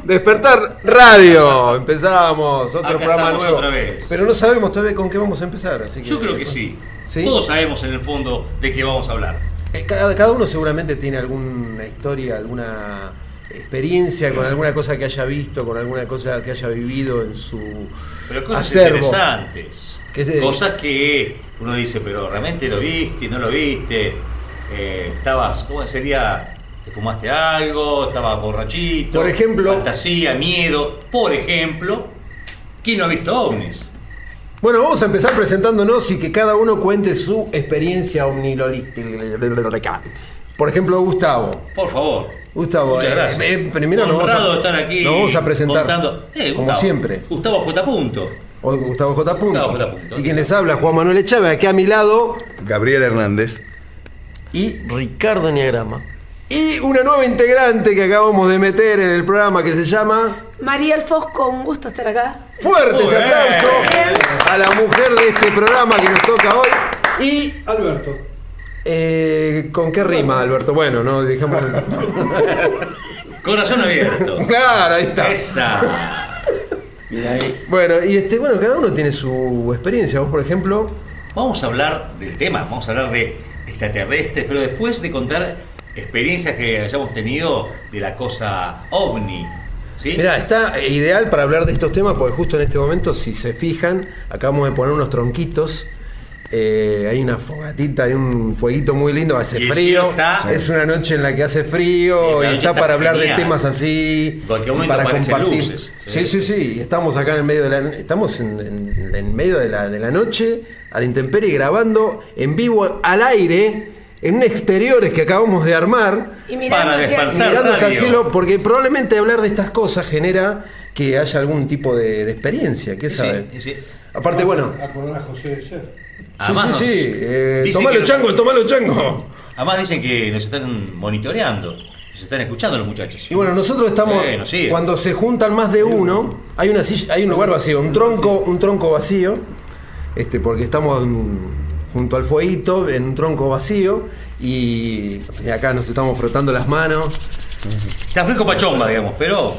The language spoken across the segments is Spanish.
Despertar Radio. Empezamos otro Acá programa nuevo. otra vez. Pero no sabemos todavía con qué vamos a empezar. Así que, Yo creo que sí. ¿Sí? Todos sabemos en el fondo de qué vamos a hablar. Cada uno seguramente tiene alguna historia, alguna experiencia con alguna cosa que haya visto, con alguna cosa que haya vivido en su Pero cosas acervo. interesantes. Cosas que uno dice, pero realmente lo viste, no lo viste. Estabas, ¿cómo sería? ¿Te fumaste algo? ¿Estabas borrachito? Por ejemplo. Fantasía, miedo. Por ejemplo, ¿quién no ha visto ovnis? Bueno, vamos a empezar presentándonos y que cada uno cuente su experiencia omnilolística. Por ejemplo, Gustavo. Por favor. Gustavo, muchas gracias. Primero nos estar aquí vamos a presentar contando. como Gustavo, siempre. Gustavo J. Punto. Hoy Gustavo J. Gustavo J. Punto. Y quien les habla, Juan Manuel Echave, aquí a mi lado. Gabriel Hernández. Y Ricardo Enneagrama. Y una nueva integrante que acabamos de meter en el programa que se llama Mariel Fosco, un gusto estar acá. Fuerte ese Bien. aplauso a la mujer de este programa que nos toca hoy. Y Alberto. ¿con qué rima, Alberto? Bueno, no dejamos. Corazón abierto. Claro, ahí está. Esa. Mira ahí. Bueno, bueno, cada uno tiene su experiencia. Vos, por ejemplo. Vamos a hablar del tema, vamos a hablar de extraterrestres, pero después de contar experiencias que hayamos tenido de la cosa ovni. ¿Sí? Mirá, está ideal para hablar de estos temas porque justo en este momento, si se fijan, acabamos de poner unos tronquitos. Hay una fogatita, hay un fueguito muy lindo, hace Y el frío. cielo está- Es una noche en la que hace frío Sí, la y noche está está para hablar genial. de temas así. En cualquier momento para aparecen compartir. luces. Sí. Y estamos acá en el medio de la. Estamos en medio de la noche, a la intemperie, grabando en vivo al aire. En un exteriores que acabamos de armar, Y mirando Para hacia el despertar. cielo. mirando hasta el radio. cielo, porque probablemente hablar de estas cosas genera que haya algún tipo de experiencia, ¿qué sabe? Sí. Aparte, bueno, Acordar a José de Ser. Además, sí. dicen Tomalo que- chango, tomalo chango. Además dicen que nos están monitoreando, nos están escuchando los muchachos. Y bueno, nosotros estamos, Bueno, sí. cuando se juntan más de uno, hay una silla, hay un lugar vacío, un tronco vacío, porque estamos junto al fueguito, en un tronco vacío, y acá nos estamos frotando las manos. Está fresco pachomba, digamos, pero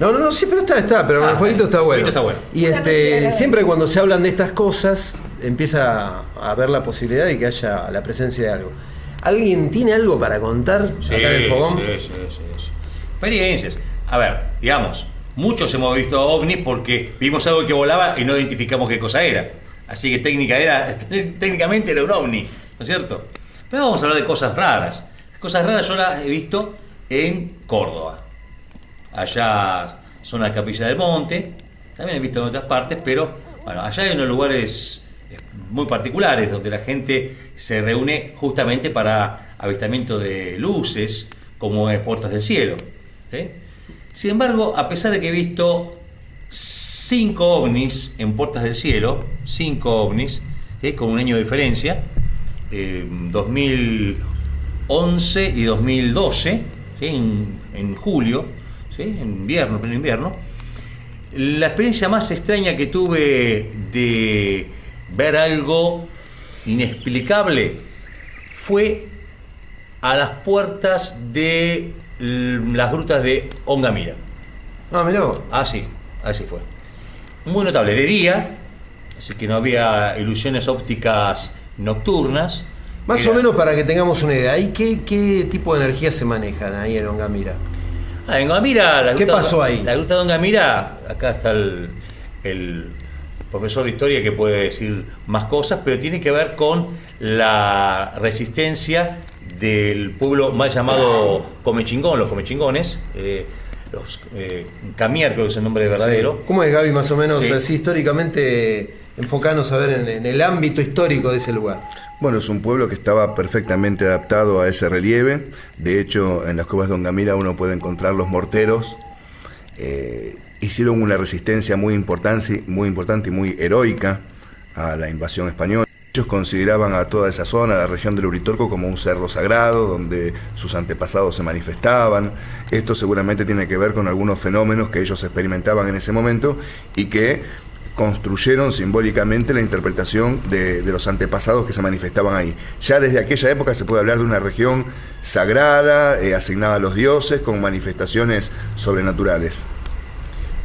No, sí, pero está, pero el jueguito está bueno. el jueguito está bueno. Y Una noche agradable. siempre cuando se hablan de estas cosas, empieza a haber la posibilidad de que haya la presencia de algo. ¿Alguien tiene algo para contar acá en el fogón? Sí. Experiencias. A ver, digamos, muchos hemos visto ovnis porque vimos algo que volaba y no identificamos qué cosa era. Así que técnicamente era un ovni, ¿no es cierto? Pero vamos a hablar de cosas raras. Cosas raras yo las he visto en Córdoba. Allá son la Capilla del Monte, también he visto en otras partes, pero bueno, allá hay unos lugares muy particulares donde la gente se reúne justamente para avistamiento de luces, como en Puertas del Cielo. ¿Sí? Sin embargo, a pesar de que he visto 5 ovnis en Puertas del Cielo, 5 ovnis, con un año de diferencia, 2011 y 2012, ¿sí? en julio, ¿sí? En pleno invierno. La experiencia más extraña que tuve de ver algo inexplicable fue a las puertas de las grutas de Ongamira. Ah, mirá vos. Así fue. Muy notable, de día, así que no había ilusiones ópticas nocturnas. Más Era- o menos para que tengamos una idea, ¿y qué tipo de energía se manejan ahí en Ongamira? En Ongamira, la ¿Qué gruta- pasó ahí? La gruta de Ongamira, acá está el profesor de historia que puede decir más cosas, pero tiene que ver con la resistencia del pueblo mal llamado Comechingón, los comechingones, los Camiar, creo que es el nombre verdadero. ¿Cómo es, Gaby, más o menos, Sí. así históricamente, enfocarnos a ver en el ámbito histórico de ese lugar? Bueno, es un pueblo que estaba perfectamente adaptado a ese relieve. De hecho, en las cuevas de Ongamira uno puede encontrar los morteros. Hicieron una resistencia muy importante y muy heroica a la invasión española. Ellos consideraban a toda esa zona, la región del Uritorco, como un cerro sagrado donde sus antepasados se manifestaban. Esto seguramente tiene que ver con algunos fenómenos que ellos experimentaban en ese momento y que construyeron simbólicamente la interpretación de los antepasados que se manifestaban ahí. Ya desde aquella época se puede hablar de una región sagrada, asignada a los dioses, con manifestaciones sobrenaturales.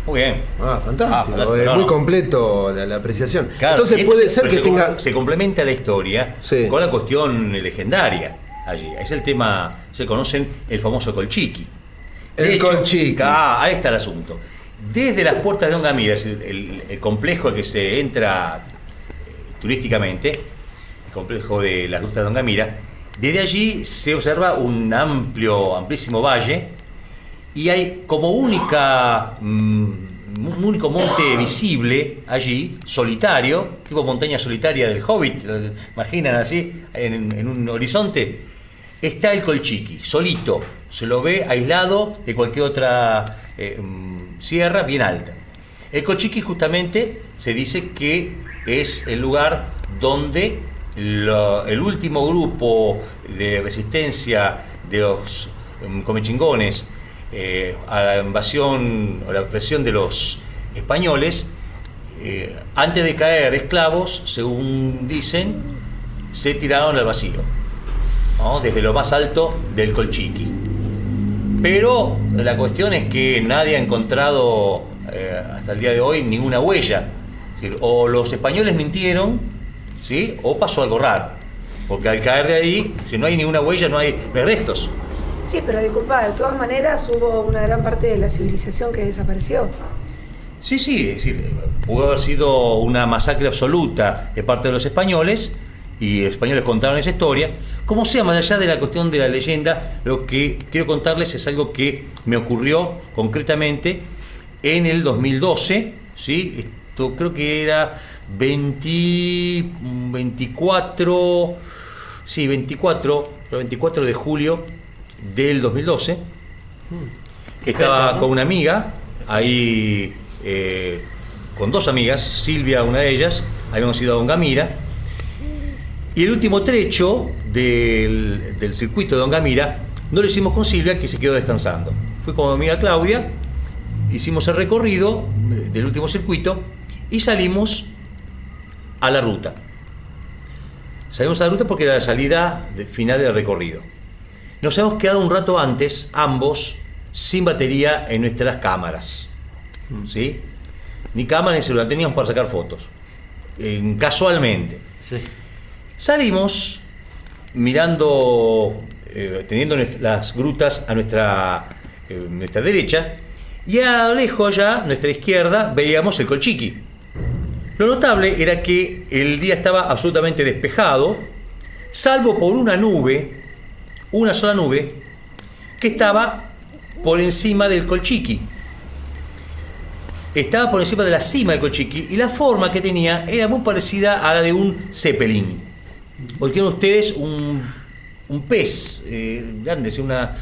Muy bien. Fantástico. No, Muy no. completo la apreciación. Claro, Entonces puede ser pero que tenga... se complementa la historia Sí. con la cuestión legendaria allí. Es el tema, se conocen el famoso Colchiqui. El Colchiqui. Ahí está el asunto. Desde las puertas de Ongamira, es el complejo al que se entra turísticamente, el complejo de las rutas de Ongamira, desde allí se observa un amplísimo valle, y hay como un único monte visible allí, solitario, tipo montaña solitaria del Hobbit, ¿lo imaginan así, en un horizonte? Está el Colchiqui, solito, se lo ve aislado de cualquier otra sierra bien alta. El Colchiqui justamente se dice que es el lugar donde el último grupo de resistencia de los comechingones a la invasión o la opresión de los españoles, antes de caer esclavos, según dicen, se tiraron al vacío, ¿no? Desde lo más alto del Colchiqui. Pero la cuestión es que nadie ha encontrado hasta el día de hoy ninguna huella. Es decir, o los españoles mintieron, ¿sí? O pasó algo raro. Porque al caer de ahí, si no hay ninguna huella, no hay restos. Sí, pero disculpa, de todas maneras hubo una gran parte de la civilización que desapareció. Sí, es decir, pudo haber sido una masacre absoluta de parte de los españoles, y los españoles contaron esa historia. Como sea, más allá de la cuestión de la leyenda, lo que quiero contarles es algo que me ocurrió concretamente en el 2012, ¿sí? Esto creo que era 24 de julio del 2012. Estaba con una amiga, ahí con dos amigas, Silvia, una de ellas, habíamos ido a Ongamira, y el último trecho del circuito de Ongamira no lo hicimos con Silvia, que se quedó descansando. Fui con mi amiga Claudia, hicimos el recorrido del último circuito y salimos a la ruta. Salimos a la ruta porque era la salida final del recorrido. Nos hemos quedado un rato antes, ambos, sin batería en nuestras cámaras, ¿sí? Ni cámara ni celular, teníamos para sacar fotos, casualmente. Sí. Salimos mirando, teniendo las grutas a nuestra derecha, y a lo lejos ya, a nuestra izquierda, veíamos el Colchiqui. Lo notable era que el día estaba absolutamente despejado, salvo por una nube, una sola nube, que estaba por encima del Colchiqui. Estaba por encima de la cima del Colchiqui, y la forma que tenía era muy parecida a la de un Zeppelin. Porque ustedes un pez grande, una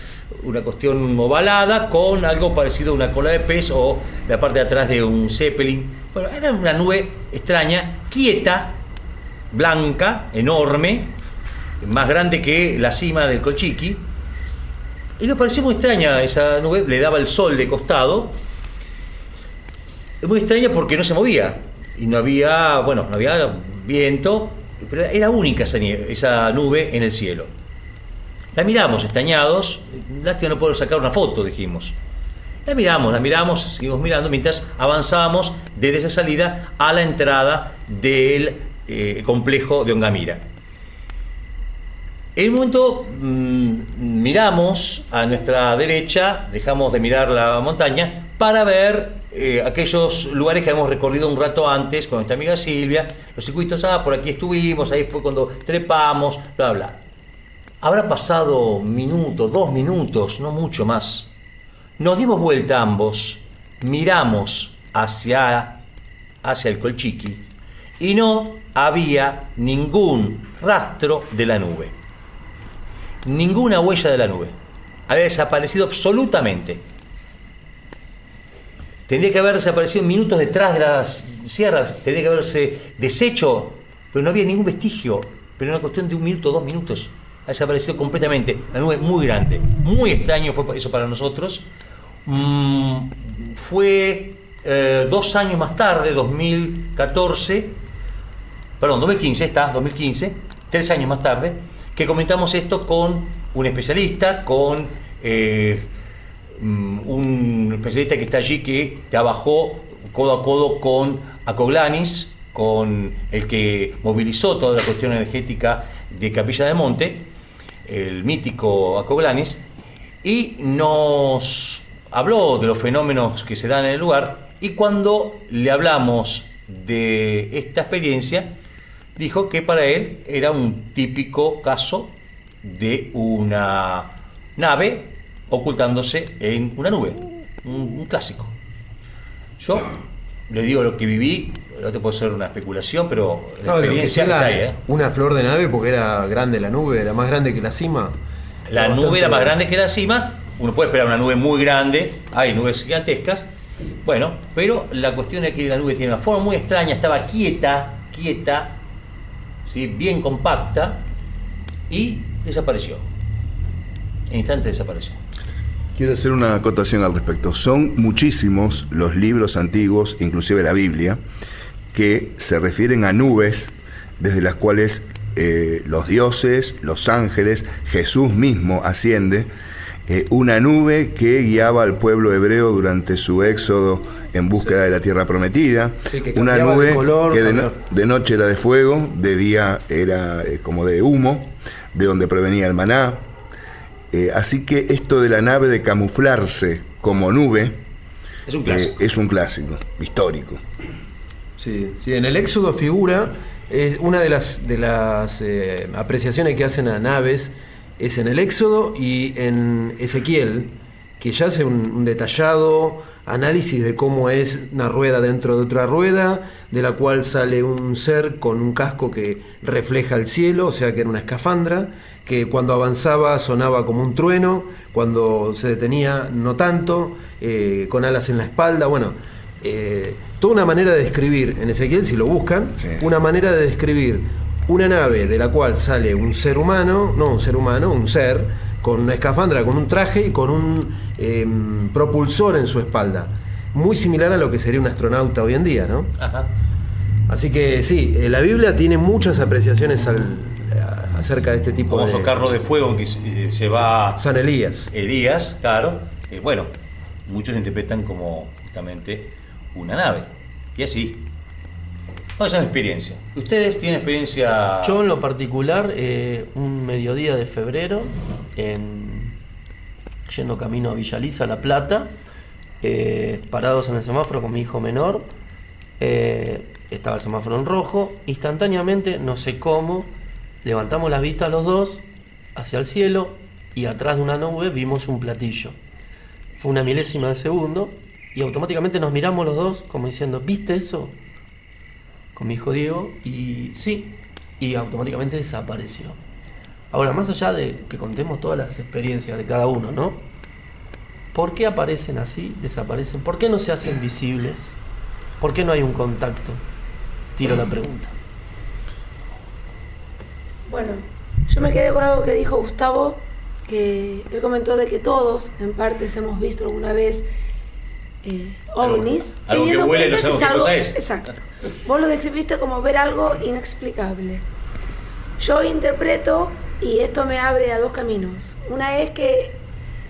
cuestión ovalada con algo parecido a una cola de pez o la parte de atrás de un Zeppelin. Bueno, era una nube extraña, quieta, blanca, enorme, más grande que la cima del Colchiqui. Y nos pareció muy extraña esa nube, le daba el sol de costado. Muy extraña porque no se movía y no había viento, pero era única esa nube en el cielo. La miramos extrañados, lástima no poder sacar una foto, dijimos. La miramos, seguimos mirando mientras avanzábamos desde esa salida a la entrada del complejo de Ongamira. En un momento miramos a nuestra derecha, dejamos de mirar la montaña para ver aquellos lugares que habíamos recorrido un rato antes con nuestra amiga Silvia, los circuitos, por aquí estuvimos, ahí fue cuando trepamos, bla, bla. Habrá pasado un minuto, 2 minutos, no mucho más. Nos dimos vuelta ambos, miramos hacia el Colchiqui y no había ningún rastro de la nube. Ninguna huella de la nube. Había desaparecido absolutamente. Tendría que haber desaparecido minutos detrás de las sierras, tendría que haberse deshecho, pero no había ningún vestigio. Pero en una cuestión de 1 minuto, 2 minutos, ha desaparecido completamente. La nube muy grande, muy extraño fue eso para nosotros. Fue 2 años más tarde, 2015, 3 años más tarde, que comentamos esto con un especialista con un especialista que está allí que trabajó codo a codo con Acoglanis, con el que movilizó toda la cuestión energética de Capilla del Monte, el mítico Acoglanis, y nos habló de los fenómenos que se dan en el lugar, y cuando le hablamos de esta experiencia, dijo que para él era un típico caso de una nave ocultándose en una nube, un clásico. Yo le digo lo que viví, no te puedo hacer una especulación, pero la experiencia está ahí, una flor de nave porque era grande la nube, era más grande que la cima. La nube era más grande que la cima, uno puede esperar una nube muy grande, hay nubes gigantescas, bueno, pero la cuestión es que la nube tiene una forma muy extraña, estaba quieta, ¿sí? Bien compacta, y desapareció. En instante desapareció. Quiero hacer una acotación al respecto. Son muchísimos los libros antiguos, inclusive la Biblia, que se refieren a nubes desde las cuales los dioses, los ángeles, Jesús mismo asciende, una nube que guiaba al pueblo hebreo durante su éxodo en búsqueda de la tierra prometida, sí, una nube color, que de noche era de fuego, de día era como de humo, de donde provenía el maná. Así que esto de la nave de camuflarse como nube es un clásico histórico. Sí, en el Éxodo figura, es una de las apreciaciones que hacen a naves, es en el Éxodo y en Ezequiel, que ya hace un detallado análisis de cómo es una rueda dentro de otra rueda, de la cual sale un ser con un casco que refleja el cielo, o sea que era una escafandra, que cuando avanzaba sonaba como un trueno, cuando se detenía no tanto, con alas en la espalda, bueno, toda una manera de describir, en Ezequiel si lo buscan, sí, una manera de describir una nave de la cual sale un ser humano, un ser con una escafandra, con un traje y con un propulsor en su espalda, muy similar a lo que sería un astronauta hoy en día, ¿no? Ajá. Así que sí, la Biblia tiene muchas apreciaciones acerca de este tipo de... Famoso carro de fuego en que se va... San Elías. Elías, claro. Bueno, muchos interpretan como justamente una nave. Y así. No, esa es mi experiencia. ¿Ustedes tienen experiencia...? Yo en lo particular, un mediodía de febrero, yendo camino a Villaliza, La Plata, parados en el semáforo con mi hijo menor, estaba el semáforo en rojo, instantáneamente, no sé cómo, levantamos las vistas los dos hacia el cielo y atrás de una nube vimos un platillo. Fue una milésima de segundo y automáticamente nos miramos los dos como diciendo, ¿viste eso? Con mi hijo Diego, y sí, y automáticamente desapareció. Ahora, más allá de que contemos todas las experiencias de cada uno, ¿no? ¿Por qué aparecen así, desaparecen? ¿Por qué no se hacen visibles? ¿Por qué no hay un contacto? Tiro la pregunta. Bueno, yo me quedé con algo que dijo Gustavo, que él comentó de que todos, en partes, hemos visto alguna vez ovnis. Algo que huele, no sabemos qué cosa es. Exacto. Vos lo describiste como ver algo inexplicable. Yo interpreto, y esto me abre a dos caminos. Una es que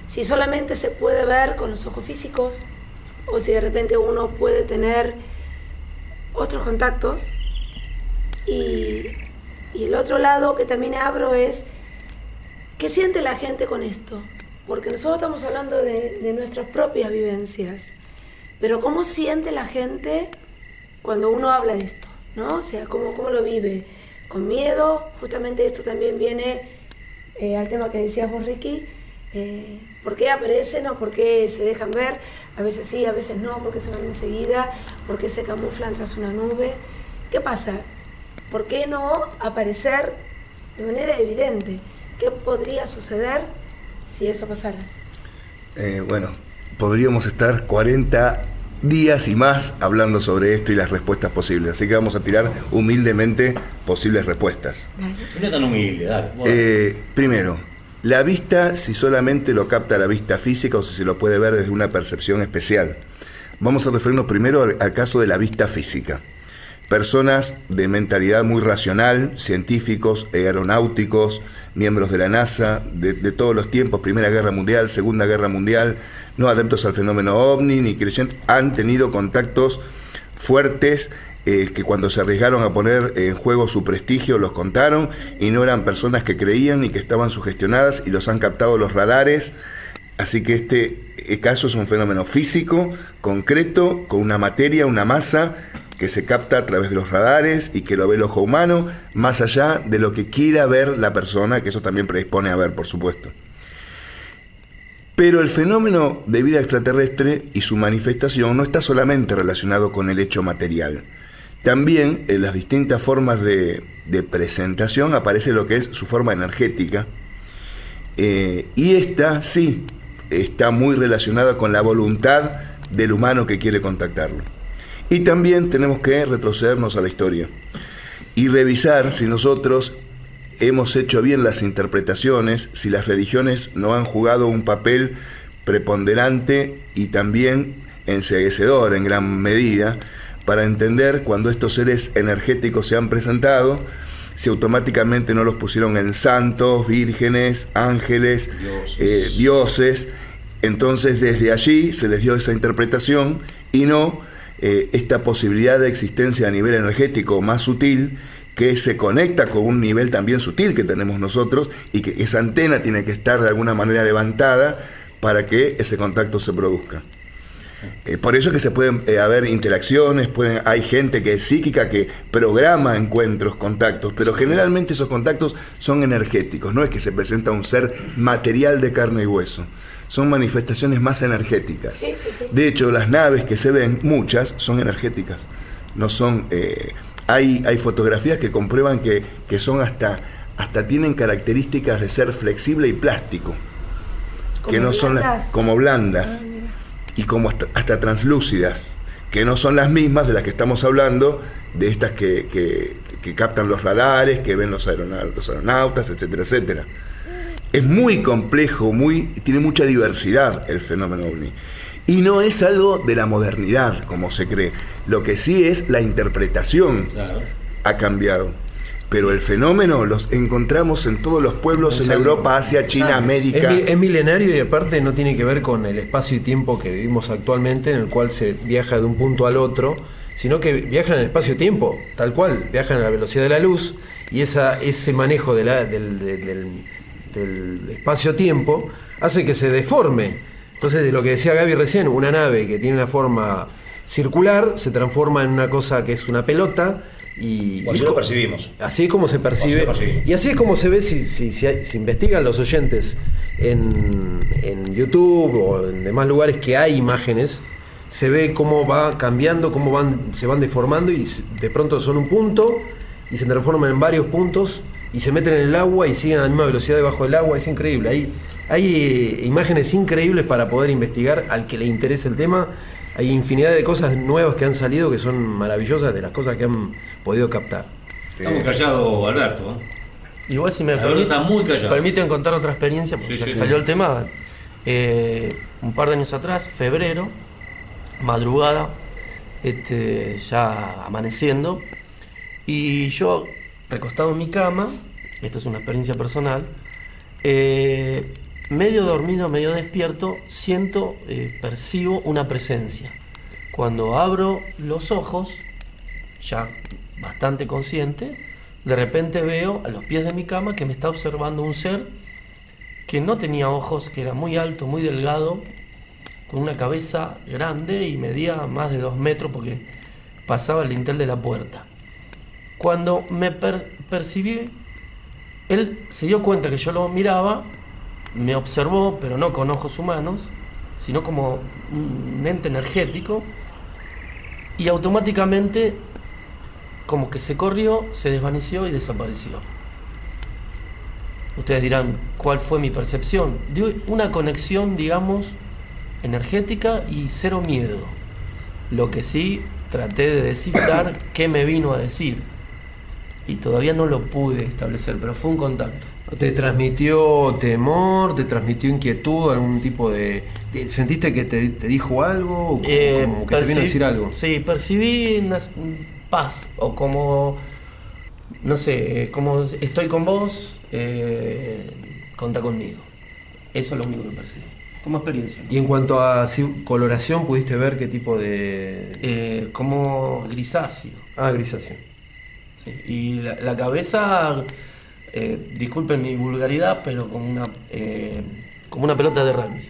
si solamente se puede ver con los ojos físicos, o si de repente uno puede tener otros contactos. Y el otro lado que también abro es, ¿qué siente la gente con esto? Porque nosotros estamos hablando de nuestras propias vivencias, pero ¿cómo siente la gente cuando uno habla de esto? ¿No? O sea, ¿cómo lo vive? ¿Con miedo? Justamente esto también viene al tema que decías vos, Ricky. ¿Por qué aparecen o por qué se dejan ver? A veces sí, a veces no, porque se van enseguida, porque se camuflan tras una nube. ¿Qué pasa? ¿Por qué no aparecer de manera evidente? ¿Qué podría suceder si eso pasara? Bueno, podríamos estar 40 días y más hablando sobre esto y las respuestas posibles. Así que vamos a tirar humildemente posibles respuestas. No es tan humilde, dale. Primero, la vista, si solamente lo capta la vista física o si se lo puede ver desde una percepción especial. Vamos a referirnos primero al caso de la vista física. Personas de mentalidad muy racional, científicos, aeronáuticos, miembros de la NASA, de todos los tiempos, Primera Guerra Mundial, Segunda Guerra Mundial, no adeptos al fenómeno ovni, ni creyentes, han tenido contactos fuertes que cuando se arriesgaron a poner en juego su prestigio los contaron, y no eran personas que creían ni que estaban sugestionadas, y los han captado los radares. Así que este caso es un fenómeno físico, concreto, con una materia, una masa que se capta a través de los radares y que lo ve el ojo humano, más allá de lo que quiera ver la persona, que eso también predispone a ver, por supuesto. Pero el fenómeno de vida extraterrestre y su manifestación no está solamente relacionado con el hecho material. También en las distintas formas de presentación aparece lo que es su forma energética, y esta sí está muy relacionada con la voluntad del humano que quiere contactarlo. Y también tenemos que retrocedernos a la historia y revisar si nosotros hemos hecho bien las interpretaciones, si las religiones no han jugado un papel preponderante y también enceguecedor en gran medida para entender cuando estos seres energéticos se han presentado, si automáticamente no los pusieron en santos, vírgenes, ángeles, dioses. Entonces desde allí se les dio esa interpretación y no esta posibilidad de existencia a nivel energético más sutil, que se conecta con un nivel también sutil que tenemos nosotros, y que esa antena tiene que estar de alguna manera levantada para que ese contacto se produzca. Por eso es que se pueden haber interacciones, hay gente que es psíquica que programa encuentros, contactos, pero generalmente esos contactos son energéticos, no es que se presenta un ser material de carne y hueso, son manifestaciones más energéticas. Sí. De hecho, las naves que se ven, muchas, son energéticas, no son... Hay fotografías que comprueban que son hasta tienen características de ser flexible y plástico, que no son como blandas y como hasta translúcidas, que no son las mismas de las que estamos hablando, de estas que captan los radares, que ven los aeronautas, etcétera, etcétera. Es muy complejo, tiene mucha diversidad el fenómeno ovni. Y no es algo de la modernidad, como se cree. Lo que sí es la interpretación, claro, ha cambiado. Pero el fenómeno los encontramos en todos los pueblos, en Europa, Asia, China, América. Es milenario, y aparte no tiene que ver con el espacio y tiempo que vivimos actualmente, en el cual se viaja de un punto al otro, sino que viajan en el espacio-tiempo, tal cual, viajan a la velocidad de la luz, y ese manejo del espacio-tiempo hace que se deforme. Entonces, de lo que decía Gaby recién, una nave que tiene una forma circular se transforma en una cosa que es una pelota, y así lo percibimos. Así es como se percibe. Y así es como se ve si investigan los oyentes en YouTube o en demás lugares que hay imágenes, se ve cómo va cambiando, se van deformando, y de pronto son un punto y se transforman en varios puntos y se meten en el agua y siguen a la misma velocidad debajo del agua. Es increíble. Hay imágenes increíbles para poder investigar al que le interese el tema. Hay infinidad de cosas nuevas que han salido que son maravillosas, de las cosas que han podido captar. Estamos callados, Alberto. Igual, si me permiten contar otra experiencia, porque sí, salió el tema. Un par de años atrás, febrero, madrugada, ya amaneciendo, y yo recostado en mi cama, esto es una experiencia personal, medio dormido, medio despierto, percibo una presencia. Cuando abro los ojos, ya bastante consciente, de repente veo a los pies de mi cama que me está observando un ser que no tenía ojos, que era muy alto, muy delgado, con una cabeza grande y medía más de 2 metros porque pasaba el dintel de la puerta. Cuando me percibí, él se dio cuenta que yo lo miraba, me observó, pero no con ojos humanos, sino como un ente energético, y automáticamente como que se corrió, se desvaneció y desapareció. Ustedes dirán, ¿cuál fue mi percepción? De una conexión, digamos, energética y cero miedo. Lo que sí traté de descifrar qué me vino a decir, y todavía no lo pude establecer, pero fue un contacto. ¿Te transmitió temor? ¿Te transmitió inquietud? ¿Algún tipo de...? ¿Sentiste que te dijo algo? ¿O como que te vino a decir algo? Sí, percibí una paz, o como no sé, como estoy con vos, contá conmigo. Eso es lo único que percibo, como experiencia. Y en cuanto a coloración, ¿pudiste ver qué tipo de...? Como grisáceo. Ah, grisáceo. Sí. Y la cabeza, disculpen mi vulgaridad, pero como una pelota de rugby.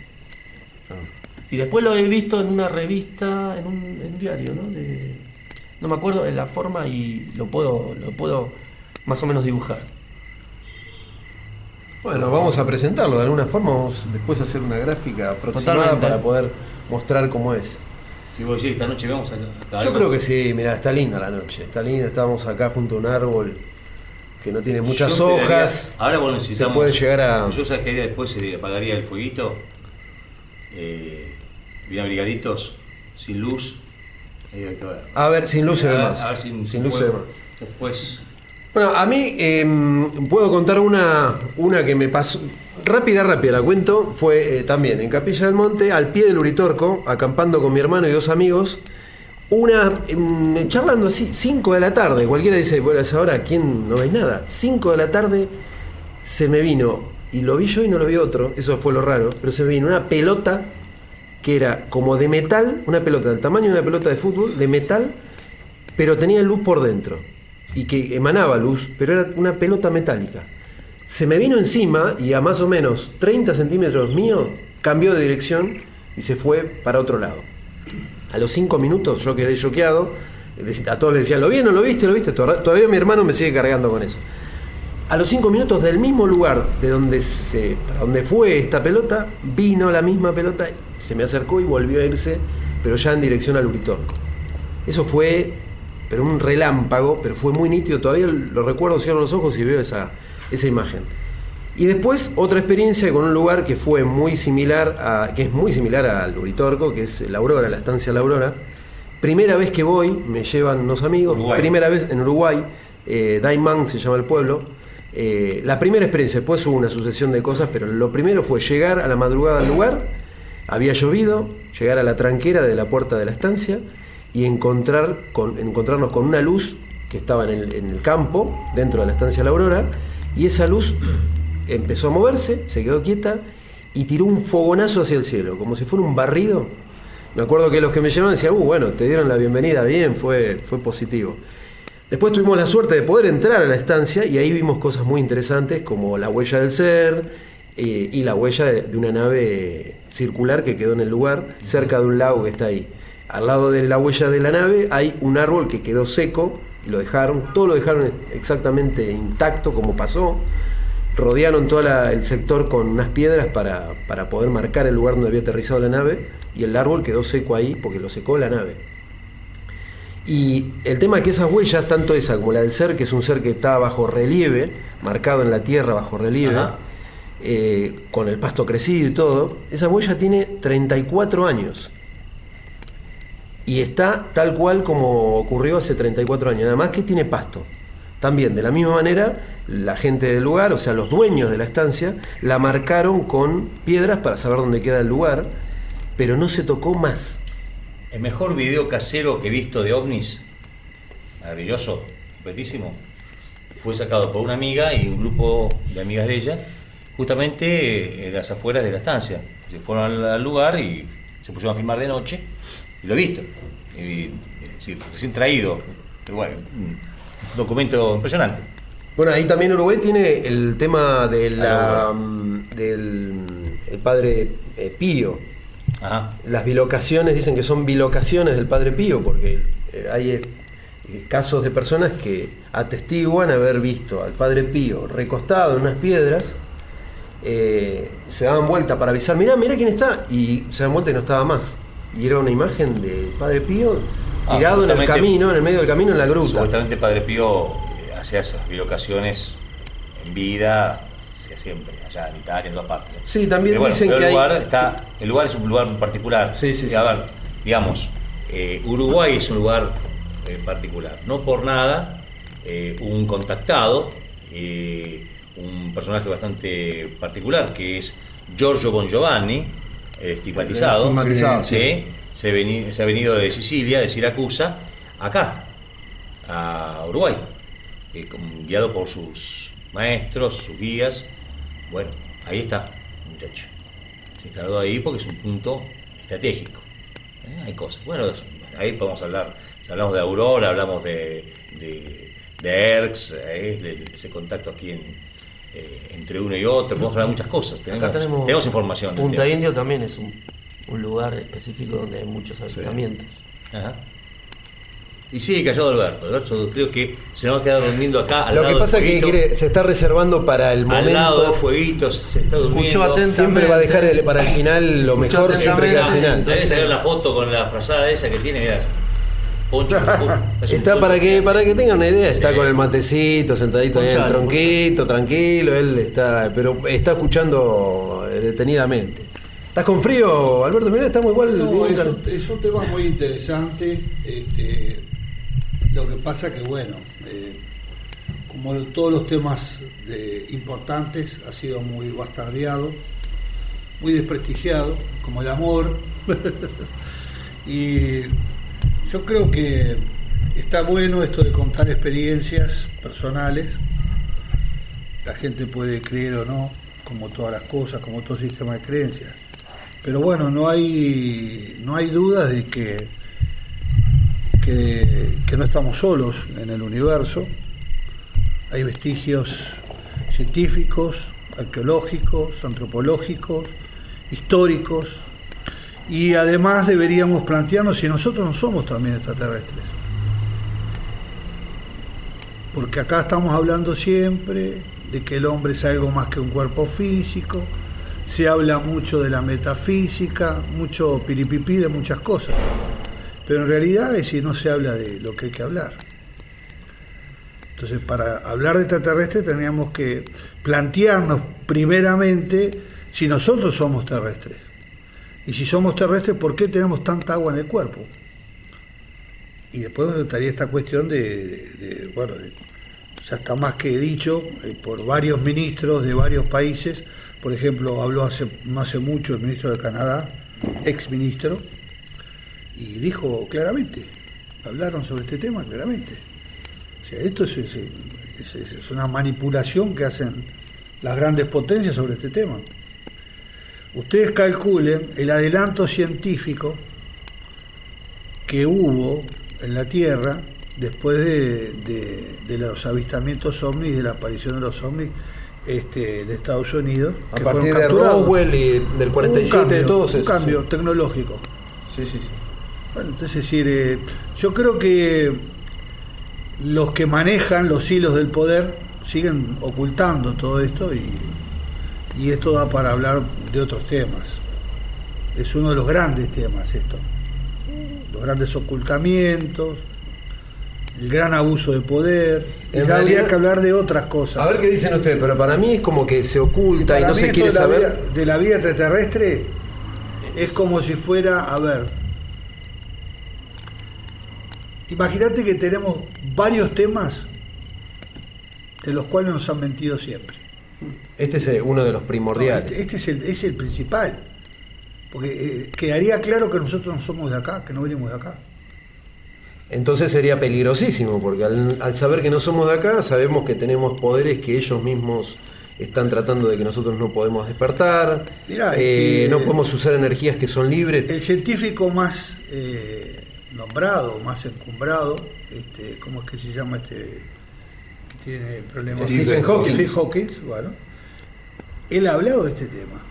Y después lo he visto en una revista, en un diario, ¿no? No me acuerdo de la forma y lo puedo más o menos dibujar. Bueno, vamos a presentarlo de alguna forma, vamos después a hacer una gráfica aproximada Totalmente. para poder mostrar cómo es. Si vos decís, esta noche vamos a... Yo creo que sí, mirá, está linda la noche, está linda, estábamos acá junto a un árbol que no tiene muchas Yo esperaría- hojas. Ahora vos necesitamos... Se puede llegar a... Yo sabes que haría después, se apagaría el fueguito, bien abrigaditos, sin luz. Hay que ver. A ver, sin luz se ve más. A ver sin luz se ve fuego. más. Después... Bueno, a mí puedo contar una que me pasó, rápida, la cuento, fue también en Capilla del Monte, al pie del Uritorco, acampando con mi hermano y 2 amigos, charlando así, 5 de la tarde, cualquiera dice, bueno, a esa hora, ¿quién no ve nada? 5 de la tarde se me vino, y lo vi yo y no lo vi otro, eso fue lo raro, pero se me vino una pelota que era como de metal, una pelota del tamaño de una pelota de fútbol, de metal, pero tenía luz por dentro. Y que emanaba luz, pero era una pelota metálica. Se me vino encima y a más o menos 30 centímetros mío cambió de dirección y se fue para otro lado. A los 5 minutos yo quedé choqueado, a todos les decía, ¿lo vi o no lo viste? ¿Lo viste? Todavía mi hermano me sigue cargando con eso. A los 5 minutos del mismo lugar de donde para donde fue esta pelota, vino la misma pelota, se me acercó y volvió a irse, pero ya en dirección al Uritorco. Eso fue... pero un relámpago, pero fue muy nítido, todavía lo recuerdo, cierro los ojos y veo esa imagen. Y después otra experiencia con un lugar que fue muy similar que es muy similar al Uritorco, que es la Aurora, la estancia La Aurora. Primera vez que voy, me llevan unos amigos, Uruguay. Primera vez en Uruguay, Daimán se llama el pueblo. La primera experiencia, después hubo una sucesión de cosas, pero lo primero fue llegar a la madrugada al lugar, había llovido, llegar a la tranquera de la puerta de la estancia, y encontrarnos con una luz que estaba en el campo, dentro de la estancia La Aurora, y esa luz empezó a moverse, se quedó quieta y tiró un fogonazo hacia el cielo, como si fuera un barrido. Me acuerdo que los que me llevaron decían, bueno, te dieron la bienvenida, bien, fue positivo. Después tuvimos la suerte de poder entrar a la estancia y ahí vimos cosas muy interesantes como la huella del ser y la huella de una nave circular que quedó en el lugar, cerca de un lago que está ahí. Al lado de la huella de la nave hay un árbol que quedó seco y todo lo dejaron exactamente intacto como pasó. Rodearon todo el sector con unas piedras para poder marcar el lugar donde había aterrizado la nave y el árbol quedó seco ahí porque lo secó la nave. Y el tema es que esas huellas, tanto esa como la del ser, que es un ser que está bajo relieve, marcado en la tierra bajo relieve, con el pasto crecido y todo, esa huella tiene 34 años. Y está tal cual como ocurrió hace 34 años. Además que tiene pasto. También, de la misma manera, la gente del lugar, o sea, los dueños de la estancia, la marcaron con piedras para saber dónde queda el lugar, pero no se tocó más. El mejor video casero que he visto de ovnis, maravilloso, completísimo, fue sacado por una amiga y un grupo de amigas de ella, justamente en las afueras de la estancia. Se fueron al lugar y se pusieron a filmar de noche. Y lo he visto, recién traído, pero bueno, un documento impresionante. Bueno, ahí también Uruguay tiene el tema del el padre Pío. Ajá. Las bilocaciones, dicen que son bilocaciones del padre Pío, porque hay casos de personas que atestiguan haber visto al padre Pío recostado en unas piedras, se daban vuelta para avisar, mirá quién está, y se daban vuelta y no estaba más. Y era una imagen del Padre Pío tirado en el camino, en el medio del camino, en la gruta. Supuestamente Padre Pío hacía esas bilocaciones en vida, hacía siempre, allá en Italia, en todas partes. Sí, también pero bueno, dicen pero que el lugar es un lugar particular. Sí, sí, y sí, a ver, digamos, Uruguay es un lugar particular. No por nada, un contactado, un personaje bastante particular, que es Giorgio Bongiovanni, estigmatizado, sí. Se ha venido de Sicilia, de Siracusa, acá, a Uruguay. guiado por sus maestros, sus guías. Bueno, ahí está, muchacho. Se instaló ahí porque es un punto estratégico. Hay cosas. Bueno, ahí podemos hablar. Hablamos de Aurora, hablamos de ERX, de ese contacto aquí entre uno y otro. Podemos hablar de muchas cosas. Tenemos información. Punta Indio también es un lugar específico donde hay muchos avistamientos. Sí. Ajá. Y sigue callado Alberto. Alberto creo que se nos va a quedar durmiendo acá al Lo lado que pasa del es fueguito, que se está reservando para el momento. al lado del fueguito, se está durmiendo. Siempre va a dejar para el final lo mejor, siempre queda al final. Ahí salió la foto con la frazada esa que tiene, mirá. Poncho, Está para que tengan una idea, está con el matecito, sentadito ahí en el tronquito, tranquilo, él está, pero está escuchando detenidamente. ¿Estás con frío, Alberto? Mirá, estamos igual. No, es un tema muy interesante. Lo que pasa que, bueno, como todos los temas importantes, ha sido muy bastardeado, muy desprestigiado, como el amor. Y yo creo que está bueno esto de contar experiencias personales. La gente puede creer o no, como todas las cosas, como todo sistema de creencias. Pero bueno, no hay dudas de que no estamos solos en el universo. Hay vestigios científicos, arqueológicos, antropológicos, históricos, y además deberíamos plantearnos si nosotros no somos también extraterrestres. Porque acá estamos hablando siempre de que el hombre es algo más que un cuerpo físico, se habla mucho de la metafísica, mucho piripipí de muchas cosas. Pero en realidad no se habla de lo que hay que hablar. Entonces, para hablar de extraterrestres teníamos que plantearnos primeramente si nosotros somos terrestres. Y si somos terrestres, ¿por qué tenemos tanta agua en el cuerpo? Y después estaría esta cuestión ya está más que dicho por varios ministros de varios países. Por ejemplo, habló no hace mucho el ministro de Canadá, ex ministro, y dijo claramente, hablaron sobre este tema claramente. O sea, esto es una manipulación que hacen las grandes potencias sobre este tema. Ustedes calculen el adelanto científico que hubo en la Tierra después de los avistamientos ovnis, de la aparición de los ovnis de Estados Unidos. A partir de Roswell y del 47, de todos esos. Un cambio tecnológico. Sí. Bueno, entonces, es decir, yo creo que los que manejan los hilos del poder siguen ocultando todo esto y esto da para hablar de otros temas. Es uno de los grandes temas esto. Los grandes ocultamientos, el gran abuso de poder. Habría que hablar de otras cosas. A ver qué dicen ustedes, pero para mí es como que se oculta y no se quiere saber. De la vida extraterrestre es como si fuera, a ver, imagínate que tenemos varios temas de los cuales nos han mentido siempre. Este es uno de los primordiales. No, este es el principal. Porque quedaría claro que nosotros no somos de acá, que no venimos de acá. Entonces sería peligrosísimo, porque al saber que no somos de acá, sabemos que tenemos poderes que ellos mismos están tratando de que nosotros no podemos despertar. Mirá, no podemos usar energías que son libres. El científico más nombrado, más encumbrado, ¿cómo es que se llama que tiene problemas? Stephen Hawking. Stephen Hawking, bueno. Él ha hablado de este tema.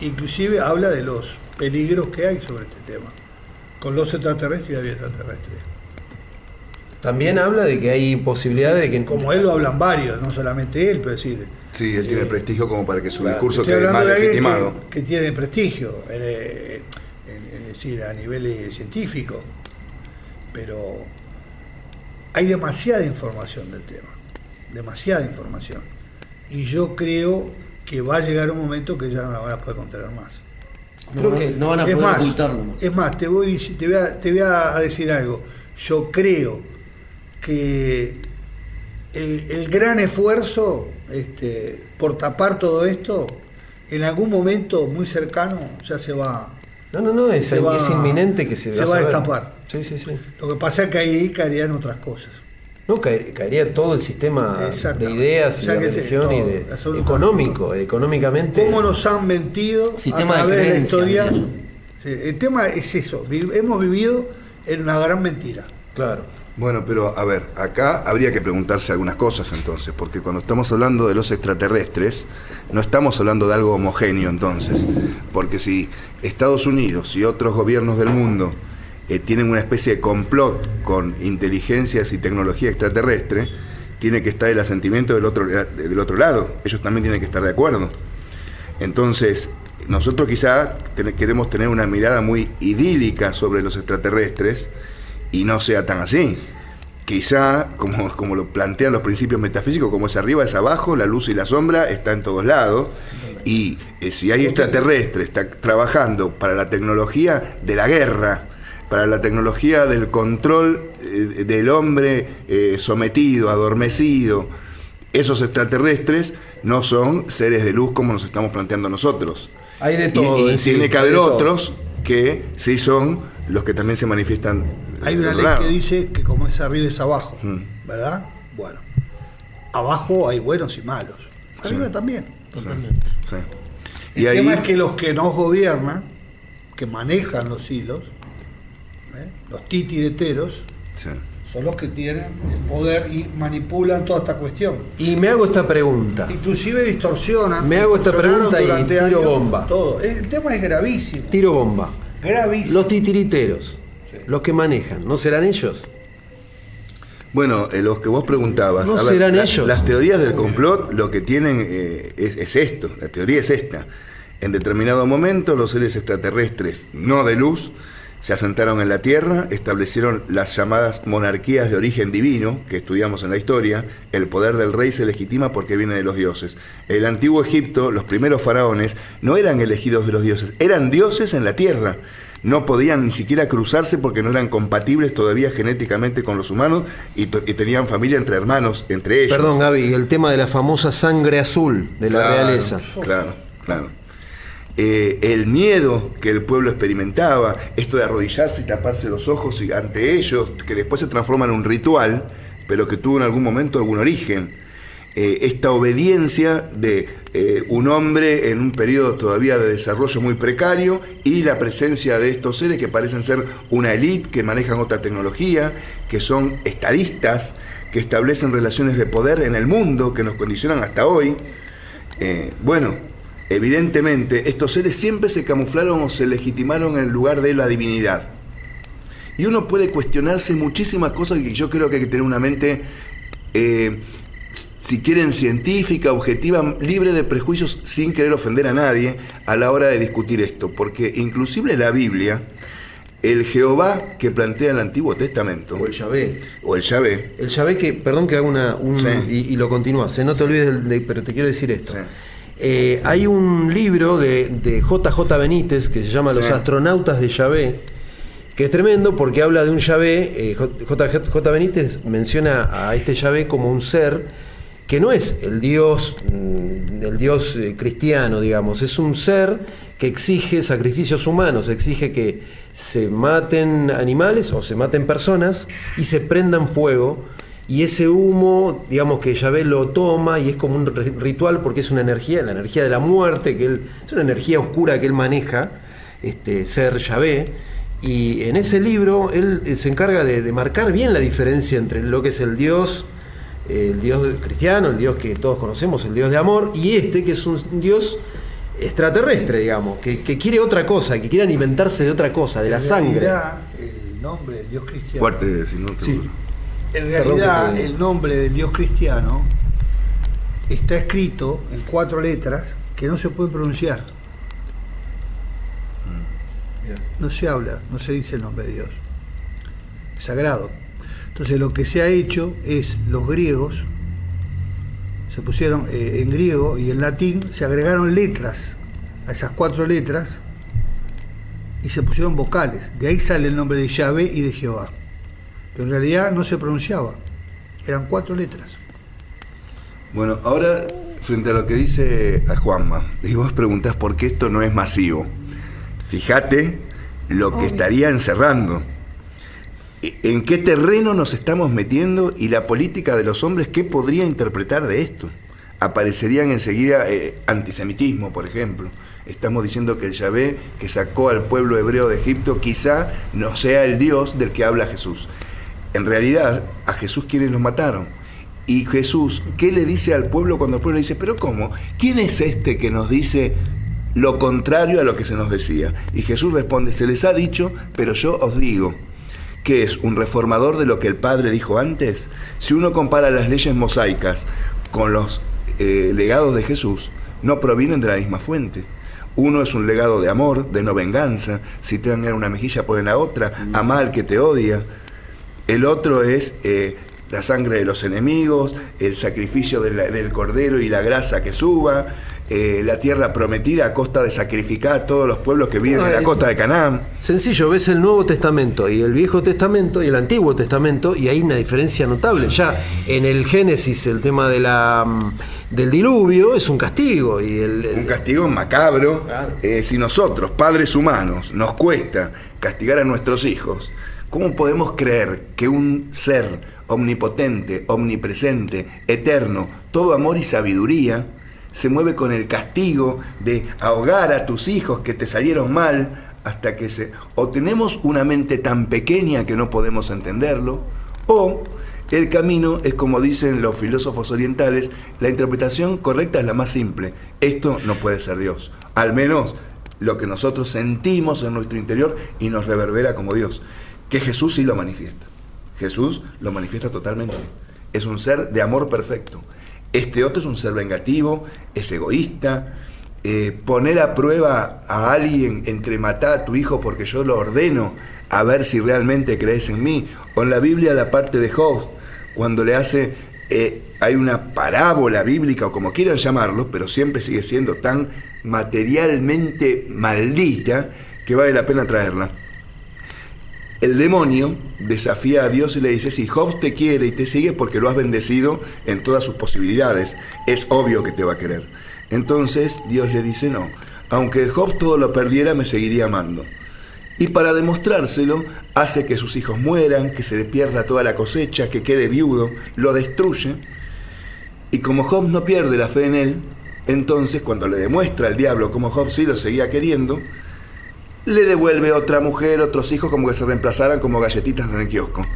Inclusive habla de los peligros que hay sobre este tema, con los extraterrestres y la vida extraterrestre. También habla de que hay posibilidades de que... Como él lo hablan varios, no solamente él, pero decir... Sí, él tiene prestigio como para que su discurso estoy quede hablando más de alguien legitimado. que tiene prestigio, es decir, a nivel científico, pero hay demasiada información del tema, demasiada información. Y yo creo que va a llegar un momento que ya no la van a poder contener más. No van a poder ocultarlo más. Es más, te voy a decir algo. Yo creo que el gran esfuerzo por tapar todo esto, en algún momento muy cercano ya se va. Es inminente que se va a destapar. Sí, sí, sí. Lo que pasa es que ahí caerían otras cosas. No, caería todo el sistema de Exactamente. ideas O y sea de que religión todo, y de absolutamente. económicamente. ¿Cómo nos han mentido Sistema a de través de la creencia, historia? diría yo. Sí, el tema es eso, hemos vivido en una gran mentira. Claro. Bueno, pero a ver, acá habría que preguntarse algunas cosas entonces, porque cuando estamos hablando de los extraterrestres, no estamos hablando de algo homogéneo entonces, porque si Estados Unidos y otros gobiernos del mundo tienen una especie de complot con inteligencias y tecnología extraterrestre, tiene que estar el asentimiento del otro lado, ellos también tienen que estar de acuerdo. Entonces, nosotros quizá queremos tener una mirada muy idílica sobre los extraterrestres, y no sea tan así. Quizá, como lo plantean los principios metafísicos, como es arriba es abajo, la luz y la sombra está en todos lados, y si hay extraterrestres está trabajando para la tecnología de la guerra, para la tecnología del control del hombre sometido, adormecido, esos extraterrestres no son seres de luz como nos estamos planteando nosotros. Hay de todo. Y tiene que haber otros que sí son los que también se manifiestan. Hay una ley que dice que como es arriba es abajo, ¿verdad? Bueno, abajo hay buenos y malos. Arriba también. Totalmente. Sí. El tema es que los que nos gobiernan, que manejan los hilos, los titireteros, sí, son los que tienen el poder y manipulan toda esta cuestión. Y me hago esta pregunta. Inclusive distorsionan. Me hago esta distorsionaron pregunta y durante tiro años bomba. Todo. El tema es gravísimo. Tiro bomba. Gravísimo. Los titiriteros, los que manejan, ¿no serán ellos? Bueno, los que vos preguntabas. ¿No a ver, serán ellos? Las teorías del complot lo que tienen es esto. La teoría es esta. En determinado momento los seres extraterrestres no de luz se asentaron en la Tierra, establecieron las llamadas monarquías de origen divino, que estudiamos en la historia. El poder del rey se legitima porque viene de los dioses. En el antiguo Egipto, los primeros faraones no eran elegidos de los dioses, eran dioses en la Tierra. No podían ni siquiera cruzarse porque no eran compatibles todavía genéticamente con los humanos y tenían familia entre hermanos, entre ellos. Perdón, Gaby, el tema de la famosa sangre azul de la realeza. Claro. El miedo que el pueblo experimentaba, esto de arrodillarse y taparse los ojos ante ellos, que después se transforma en un ritual, pero que tuvo en algún momento algún origen. Esta obediencia de un hombre en un periodo todavía de desarrollo muy precario y la presencia de estos seres que parecen ser una élite, que manejan otra tecnología, que son estadistas, que establecen relaciones de poder en el mundo, que nos condicionan hasta hoy. Evidentemente, estos seres siempre se camuflaron o se legitimaron en el lugar de la divinidad. Y uno puede cuestionarse muchísimas cosas que yo creo que hay que tener una mente, si quieren, científica, objetiva, libre de prejuicios, sin querer ofender a nadie a la hora de discutir esto. Porque inclusive la Biblia, el Jehová que plantea el Antiguo Testamento, O el Yahvé. El Yahvé que, perdón que haga Sí. y lo continúas, no te olvides, pero te quiero decir esto. Sí. Hay un libro de J.J. Benítez que se llama Los Sí. astronautas de Yahvé, que es tremendo porque habla de un Yahvé. J.J. Benítez menciona a este Yahvé como un ser que no es el Dios cristiano, digamos, es un ser que exige sacrificios humanos, exige que se maten animales o se maten personas y se prendan fuego. Y ese humo, digamos que Yahvé lo toma y es como un ritual porque es una energía, la energía de la muerte, es una energía oscura que él maneja, ser Yahvé. Y en ese libro él se encarga de marcar bien la diferencia entre lo que es el Dios cristiano, el Dios que todos conocemos, el Dios de amor, y que es un Dios extraterrestre, digamos, que quiere otra cosa, que quiere alimentarse de otra cosa, de la sangre. El nombre del Dios cristiano. fuerte, si no te Sí. En realidad, Perdón que te- el nombre del Dios cristiano está escrito en 4 letras que no se puede pronunciar. No se habla, no se dice el nombre de Dios. Es sagrado. Entonces, lo que se ha hecho es los griegos se pusieron en griego y en latín, se agregaron letras a esas 4 letras y se pusieron vocales. De ahí sale el nombre de Yahvé y de Jehová. Pero en realidad no se pronunciaba, eran 4 letras. Bueno, ahora, frente a lo que dice a Juanma, y vos preguntás por qué esto no es masivo. Fíjate lo que estaría encerrando. ¿En qué terreno nos estamos metiendo? Y la política de los hombres, ¿qué podría interpretar de esto? Aparecerían enseguida antisemitismo, por ejemplo. Estamos diciendo que el Yahvé que sacó al pueblo hebreo de Egipto quizá no sea el Dios del que habla Jesús. En realidad, a Jesús quienes lo mataron. Y Jesús, ¿qué le dice al pueblo cuando el pueblo le dice, pero cómo? ¿Quién es este que nos dice lo contrario a lo que se nos decía? Y Jesús responde, se les ha dicho, pero yo os digo. ¿Qué es? ¿Un reformador de lo que el Padre dijo antes? Si uno compara las leyes mosaicas con los legados de Jesús, no provienen de la misma fuente. Uno es un legado de amor, de no venganza. Si te dan en una mejilla, ponen la otra. Ama al que te odia. El otro es la sangre de los enemigos, el sacrificio del cordero y la grasa que suba, la tierra prometida a costa de sacrificar a todos los pueblos que viven en la costa de Canaán. Sencillo, ves el Nuevo Testamento y el Viejo Testamento y el Antiguo Testamento y hay una diferencia notable. Ya en el Génesis el tema de del diluvio es un castigo. Un castigo macabro. Claro. Si nosotros, padres humanos, nos cuesta castigar a nuestros hijos, ¿cómo podemos creer que un ser omnipotente, omnipresente, eterno, todo amor y sabiduría, se mueve con el castigo de ahogar a tus hijos que te salieron mal hasta que o tenemos una mente tan pequeña que no podemos entenderlo, o el camino es como dicen los filósofos orientales, la interpretación correcta es la más simple. Esto no puede ser Dios, al menos lo que nosotros sentimos en nuestro interior y nos reverbera como Dios, que Jesús sí lo manifiesta. Jesús lo manifiesta totalmente. Es un ser de amor perfecto. Este otro es un ser vengativo, es egoísta. Poner a prueba a alguien entre matar a tu hijo porque yo lo ordeno, a ver si realmente crees en mí. O en la Biblia la parte de Job, cuando le hace, hay una parábola bíblica o como quieran llamarlo, pero siempre sigue siendo tan materialmente maldita que vale la pena traerla. El demonio desafía a Dios y le dice, si Job te quiere y te sigue porque lo has bendecido en todas sus posibilidades, es obvio que te va a querer. Entonces Dios le dice, no, aunque Job todo lo perdiera, me seguiría amando. Y para demostrárselo, hace que sus hijos mueran, que se le pierda toda la cosecha, que quede viudo, lo destruye. Y como Job no pierde la fe en él, entonces cuando le demuestra al diablo cómo Job sí lo seguía queriendo, le devuelve otra mujer, otros hijos, como que se reemplazaran como galletitas en el kiosco.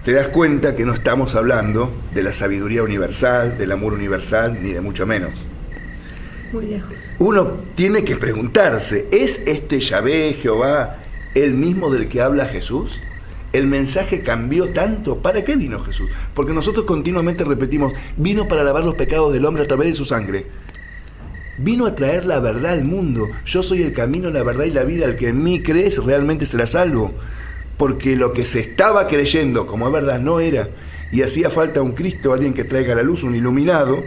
Te das cuenta que no estamos hablando de la sabiduría universal, del amor universal, ni de mucho menos. Muy lejos. Uno tiene que preguntarse, ¿es este Yahvé, Jehová, el mismo del que habla Jesús? ¿El mensaje cambió tanto? ¿Para qué vino Jesús? Porque nosotros continuamente repetimos, vino para lavar los pecados del hombre a través de su sangre. Vino a traer la verdad al mundo. Yo soy el camino, la verdad y la vida. El que en mí crees realmente será salvo. Porque lo que se estaba creyendo como verdad no era. Y hacía falta un Cristo, alguien que traiga a la luz, un iluminado,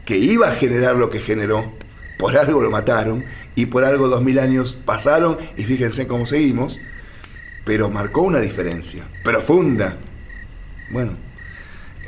que iba a generar lo que generó. Por algo lo mataron y por algo 2000 años pasaron y fíjense cómo seguimos. Pero marcó una diferencia profunda. Bueno,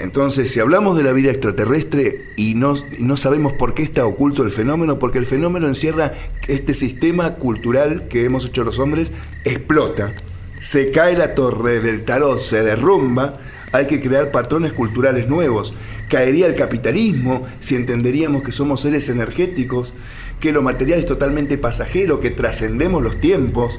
entonces, si hablamos de la vida extraterrestre y no sabemos por qué está oculto el fenómeno, porque el fenómeno encierra este sistema cultural que hemos hecho los hombres, explota, se cae la torre del tarot, se derrumba, hay que crear patrones culturales nuevos, caería el capitalismo si entenderíamos que somos seres energéticos, que lo material es totalmente pasajero, que trascendemos los tiempos.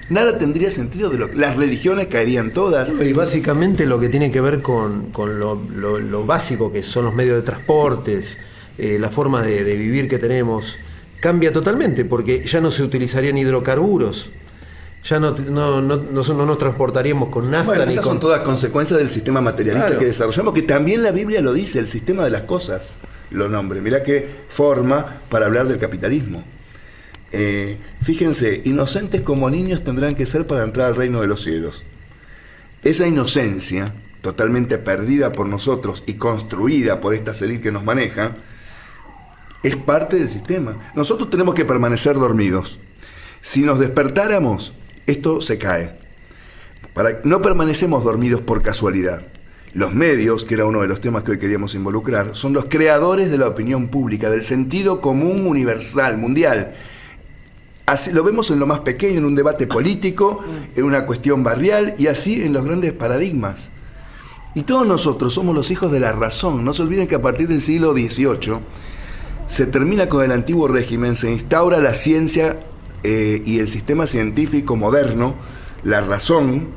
Nada tendría sentido, las religiones caerían todas. Y básicamente lo que tiene que ver con lo básico que son los medios de transportes, la forma de vivir que tenemos, cambia totalmente porque ya no se utilizarían hidrocarburos, ya no nos transportaríamos con nafta. Bueno, ni esas son todas consecuencias del sistema materialista, claro, que desarrollamos, que también la Biblia lo dice, el sistema de las cosas lo nombra. Mirá qué forma para hablar del capitalismo. Fíjense, inocentes como niños tendrán que ser para entrar al reino de los cielos. Esa inocencia, totalmente perdida por nosotros y construida por esta élite que nos maneja, es parte del sistema. Nosotros tenemos que permanecer dormidos. Si nos despertáramos, esto se cae. No permanecemos dormidos por casualidad. Los medios, que era uno de los temas que hoy queríamos involucrar, son los creadores de la opinión pública, del sentido común universal, mundial. Así lo vemos en lo más pequeño, en un debate político, en una cuestión barrial y así en los grandes paradigmas. Y todos nosotros somos los hijos de la razón. No se olviden que a partir del siglo XVIII se termina con el antiguo régimen, se instaura la ciencia y el sistema científico moderno, la razón,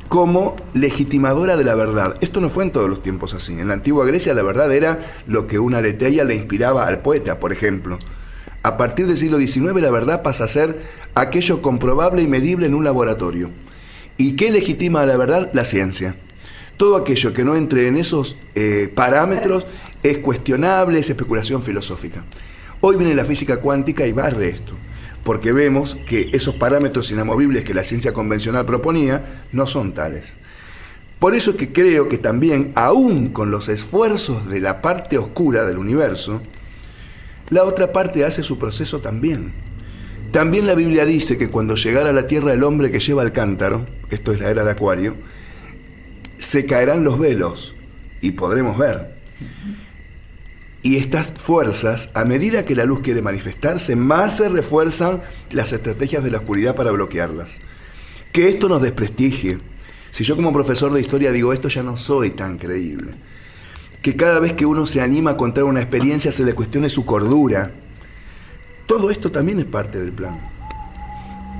como legitimadora de la verdad. Esto no fue en todos los tiempos así. En la antigua Grecia la verdad era lo que una aletheia le inspiraba al poeta, por ejemplo. A partir del siglo XIX la verdad pasa a ser aquello comprobable y medible en un laboratorio. ¿Y qué legitima a la verdad? La ciencia. Todo aquello que no entre en esos parámetros es cuestionable, es especulación filosófica. Hoy viene la física cuántica y barre esto, porque vemos que esos parámetros inamovibles que la ciencia convencional proponía no son tales. Por eso es que creo que también, aún con los esfuerzos de la parte oscura del universo, la otra parte hace su proceso también. También la Biblia dice que cuando llegara a la tierra el hombre que lleva el cántaro, esto es la era de Acuario, se caerán los velos y podremos ver. Y estas fuerzas, a medida que la luz quiere manifestarse, más se refuerzan las estrategias de la oscuridad para bloquearlas. Que esto nos desprestigie. Si yo como profesor de historia digo esto, ya no soy tan creíble. Que cada vez que uno se anima a contar una experiencia se le cuestione su cordura. Todo esto también es parte del plan.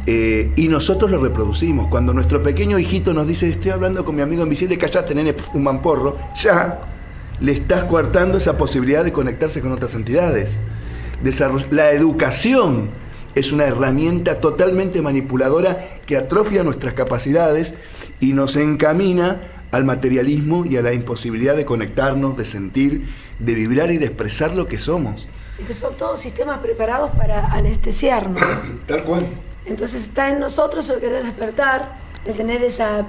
Y nosotros lo reproducimos. Cuando nuestro pequeño hijito nos dice, estoy hablando con mi amigo invisible, callate, nene, un mamporro, ya le estás coartando esa posibilidad de conectarse con otras entidades. La educación es una herramienta totalmente manipuladora que atrofia nuestras capacidades y nos encamina al materialismo y a la imposibilidad de conectarnos, de sentir, de vibrar y de expresar lo que somos. Y que son todos sistemas preparados para anestesiarnos. Tal cual. Entonces está en nosotros el querer despertar, de tener esa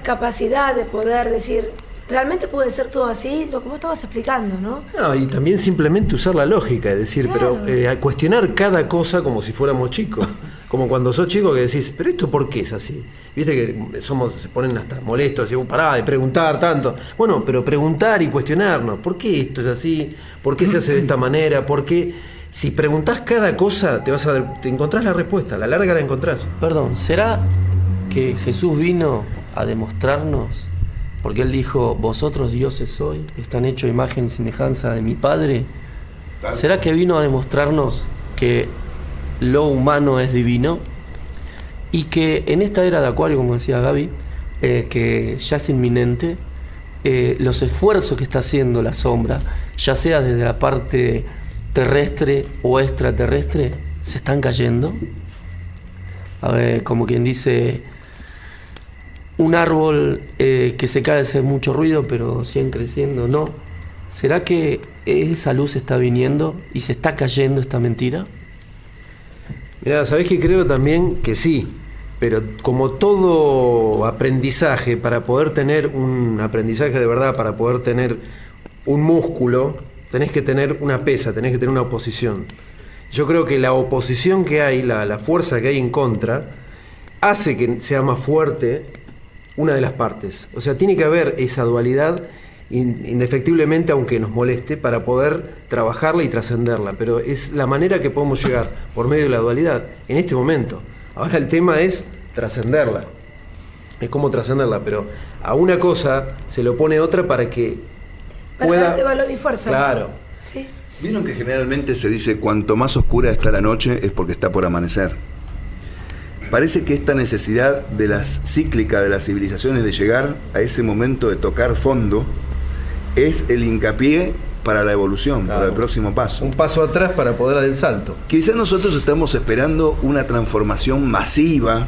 capacidad de poder decir, realmente puede ser todo así, lo que vos estabas explicando, ¿no? No, y también simplemente usar la lógica, es decir, claro. Pero cuestionar cada cosa como si fuéramos chicos. Como cuando sos chico que decís, pero esto ¿por qué es así? Viste que se ponen hasta molestos, y pará de preguntar tanto. Bueno, pero preguntar y cuestionarnos, ¿por qué esto es así? ¿Por qué se hace de esta manera? ¿Por qué? Si preguntás cada cosa, te encontrás la respuesta, a la larga la encontrás. Perdón, ¿será que Jesús vino a demostrarnos? Porque Él dijo, vosotros dioses sois, están hechos a imagen y semejanza de mi Padre. ¿Será que vino a demostrarnos que lo humano es divino? Y que en esta era de Acuario, como decía Gaby, que ya es inminente, los esfuerzos que está haciendo la sombra, ya sea desde la parte terrestre o extraterrestre, se están cayendo. A ver, como quien dice, un árbol que se cae hace mucho ruido, pero siguen creciendo, ¿no? ¿Será que esa luz está viniendo y se está cayendo esta mentira? Mirá, ¿sabés qué? Creo también que sí, pero como todo aprendizaje, para poder tener un aprendizaje de verdad, para poder tener un músculo, tenés que tener una pesa, tenés que tener una oposición. Yo creo que la oposición que hay, la fuerza que hay en contra, hace que sea más fuerte una de las partes. O sea, tiene que haber esa dualidad indefectiblemente, aunque nos moleste, para poder trabajarla y trascenderla. Pero es la manera que podemos llegar por medio de la dualidad en este momento. Ahora el tema es trascenderla. Es cómo trascenderla, pero a una cosa se le opone otra para que pueda darte valor y fuerza. Claro. Sí. ¿Vieron que generalmente se dice cuanto más oscura está la noche es porque está por amanecer? Parece que esta necesidad de las cíclicas de las civilizaciones de llegar a ese momento de tocar fondo es el hincapié para la evolución, claro, para el próximo paso. Un paso atrás para poder dar el salto. Quizás nosotros estamos esperando una transformación masiva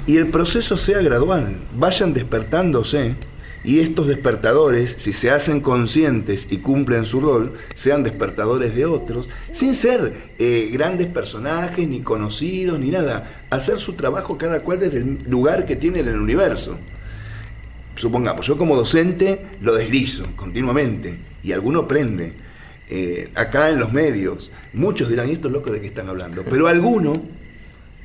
y el proceso sea gradual, vayan despertándose y estos despertadores, si se hacen conscientes y cumplen su rol, sean despertadores de otros, sin ser grandes personajes, ni conocidos, ni nada. Hacer su trabajo cada cual desde el lugar que tiene en el universo. Supongamos, yo como docente lo deslizo continuamente y alguno prende. Acá en los medios, muchos dirán, ¿y estos locos de qué están hablando? Pero alguno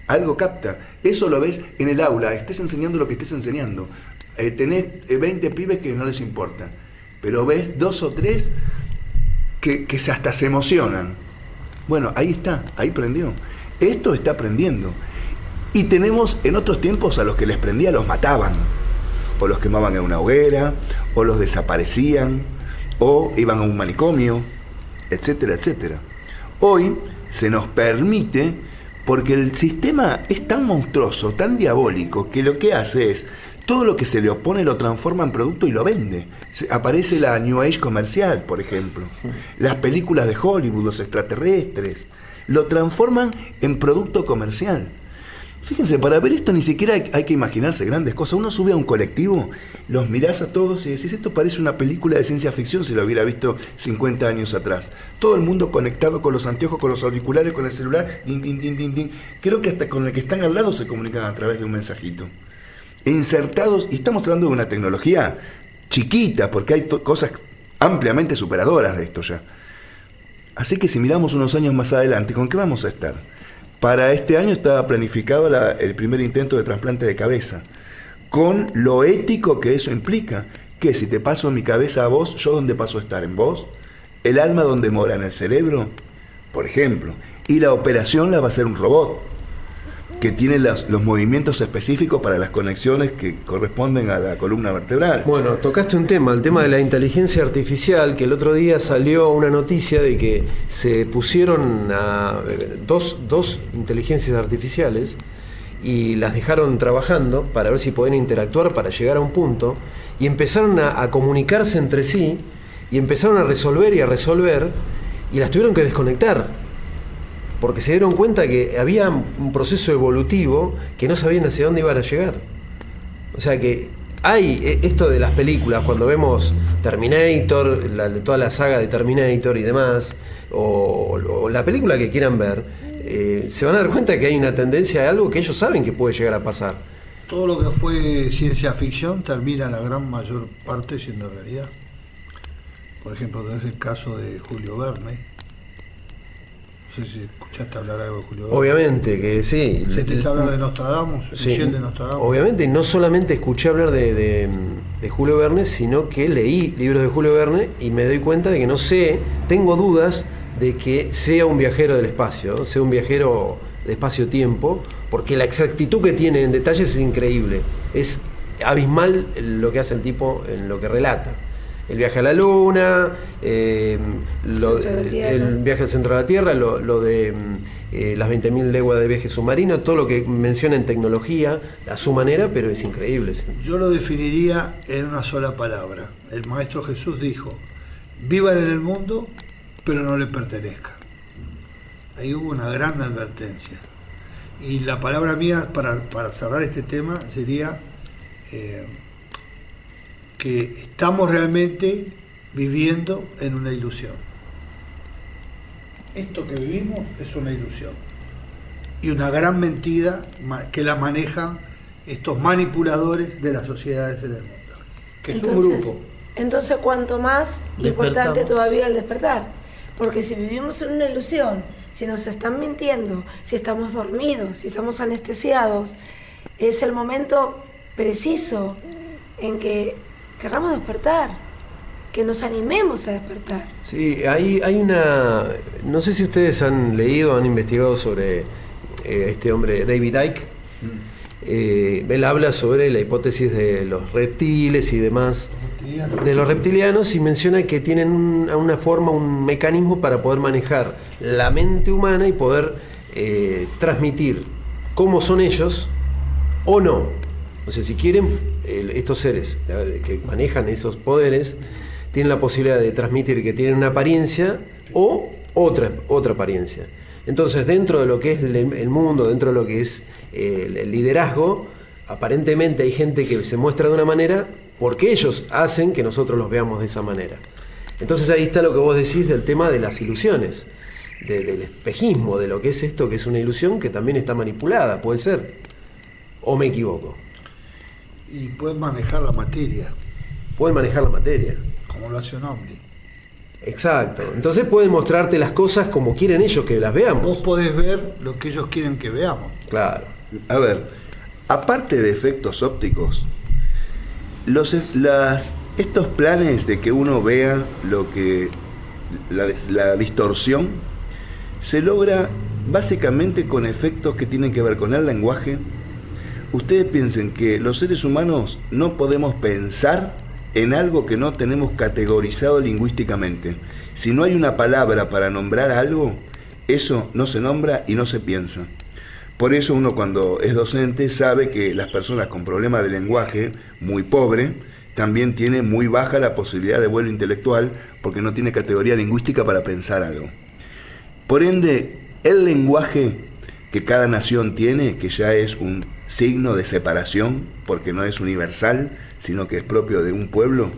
algo capta. Eso lo ves en el aula, estés enseñando lo que estés enseñando. Tenés 20 pibes que no les importa, pero ves 2 o 3 que hasta se emocionan. Bueno, ahí está, ahí prendió. Esto está prendiendo. Y tenemos en otros tiempos a los que les prendía los mataban, o los quemaban en una hoguera, o los desaparecían, o iban a un manicomio, etcétera, etcétera. Hoy se nos permite, porque el sistema es tan monstruoso, tan diabólico, que lo que hace es, todo lo que se le opone lo transforma en producto y lo vende. Aparece la New Age comercial, por ejemplo. Las películas de Hollywood, los extraterrestres, lo transforman en producto comercial. Fíjense, para ver esto ni siquiera hay que imaginarse grandes cosas. Uno sube a un colectivo, los mirás a todos y decís, esto parece una película de ciencia ficción si lo hubiera visto 50 años atrás. Todo el mundo conectado con los anteojos, con los auriculares, con el celular, din, din, din, din, din. Creo que hasta con el que están al lado se comunican a través de un mensajito. Insertados, y estamos hablando de una tecnología chiquita, porque hay cosas ampliamente superadoras de esto ya. Así que si miramos unos años más adelante, ¿con qué vamos a estar? Para este año estaba planificado el primer intento de trasplante de cabeza, con lo ético que eso implica, que si te paso mi cabeza a vos, ¿yo dónde paso a estar? ¿En vos? ¿El alma dónde mora? ¿En el cerebro? Por ejemplo. Y la operación la va a hacer un robot, que tiene los movimientos específicos para las conexiones que corresponden a la columna vertebral. Bueno, tocaste un tema, el tema de la inteligencia artificial, que el otro día salió una noticia de que se pusieron a dos inteligencias artificiales y las dejaron trabajando para ver si podían interactuar para llegar a un punto, y empezaron a comunicarse entre sí y empezaron a resolver y las tuvieron que desconectar. Porque se dieron cuenta que había un proceso evolutivo que no sabían hacia dónde iban a llegar. O sea que hay esto de las películas, cuando vemos Terminator, toda la saga de Terminator y demás, o la película que quieran ver, se van a dar cuenta que hay una tendencia a algo que ellos saben que puede llegar a pasar. Todo lo que fue ciencia ficción termina la gran mayor parte siendo realidad. Por ejemplo, tenés el caso de Julio Verne. No sé si escuchaste hablar algo de Julio Verne. Obviamente que sí. ¿Sentiste hablar de Nostradamus? Sí, De Nostradamus. obviamente, y no solamente escuché hablar de Julio Verne, sino que leí libros de Julio Verne y me doy cuenta de que no sé, tengo dudas de que sea un viajero del espacio, sea un viajero de espacio-tiempo, porque la exactitud que tiene en detalles es increíble. Es abismal lo que hace el tipo en lo que relata. El viaje a la Luna, el viaje al centro de la Tierra, lo de las 20.000 leguas de viaje submarino, todo lo que menciona en tecnología, a su manera, pero es increíble. ¿Sí? Yo lo definiría en una sola palabra. El Maestro Jesús dijo, vivan en el mundo, pero no le pertenezcan. Ahí hubo una gran advertencia. Y la palabra mía para cerrar este tema sería que estamos realmente viviendo en una ilusión. Esto que vivimos es una ilusión. Y una gran mentira que la manejan estos manipuladores de las sociedades en el mundo. Que es un grupo. Entonces, cuanto más importante todavía el despertar. Porque si vivimos en una ilusión, si nos están mintiendo, si estamos dormidos, si estamos anestesiados, es el momento preciso en que querramos despertar, que nos animemos a despertar. Sí, hay una... No sé si ustedes han leído, han investigado sobre este hombre, David Icke. Él habla sobre la hipótesis de los reptiles y demás, de los reptilianos, y menciona que tienen una forma, un mecanismo para poder manejar la mente humana y poder transmitir cómo son ellos o no. O sea, si quieren, estos seres que manejan esos poderes tienen la posibilidad de transmitir que tienen una apariencia o otra apariencia. Entonces, dentro de lo que es el mundo, dentro de lo que es el liderazgo, aparentemente hay gente que se muestra de una manera porque ellos hacen que nosotros los veamos de esa manera. Entonces ahí está lo que vos decís del tema de las ilusiones, del espejismo, de lo que es esto, que es una ilusión que también está manipulada, puede ser. ¿O me equivoco? Y pueden manejar la materia. Pueden manejar la materia. Como lo hace un ovni. Exacto. Entonces pueden mostrarte las cosas como quieren ellos que las veamos. Vos podés ver lo que ellos quieren que veamos. Claro. A ver, aparte de efectos ópticos, estos planes de que uno vea lo que la distorsión se logra básicamente con efectos que tienen que ver con el lenguaje. Ustedes piensen que los seres humanos no podemos pensar en algo que no tenemos categorizado lingüísticamente. Si no hay una palabra para nombrar algo, eso no se nombra y no se piensa. Por eso uno cuando es docente sabe que las personas con problemas de lenguaje muy pobre también tienen muy baja la posibilidad de vuelo intelectual porque no tiene categoría lingüística para pensar algo. Por ende, el lenguaje que cada nación tiene, que ya es un signo de separación, porque no es universal, sino que es propio de un pueblo,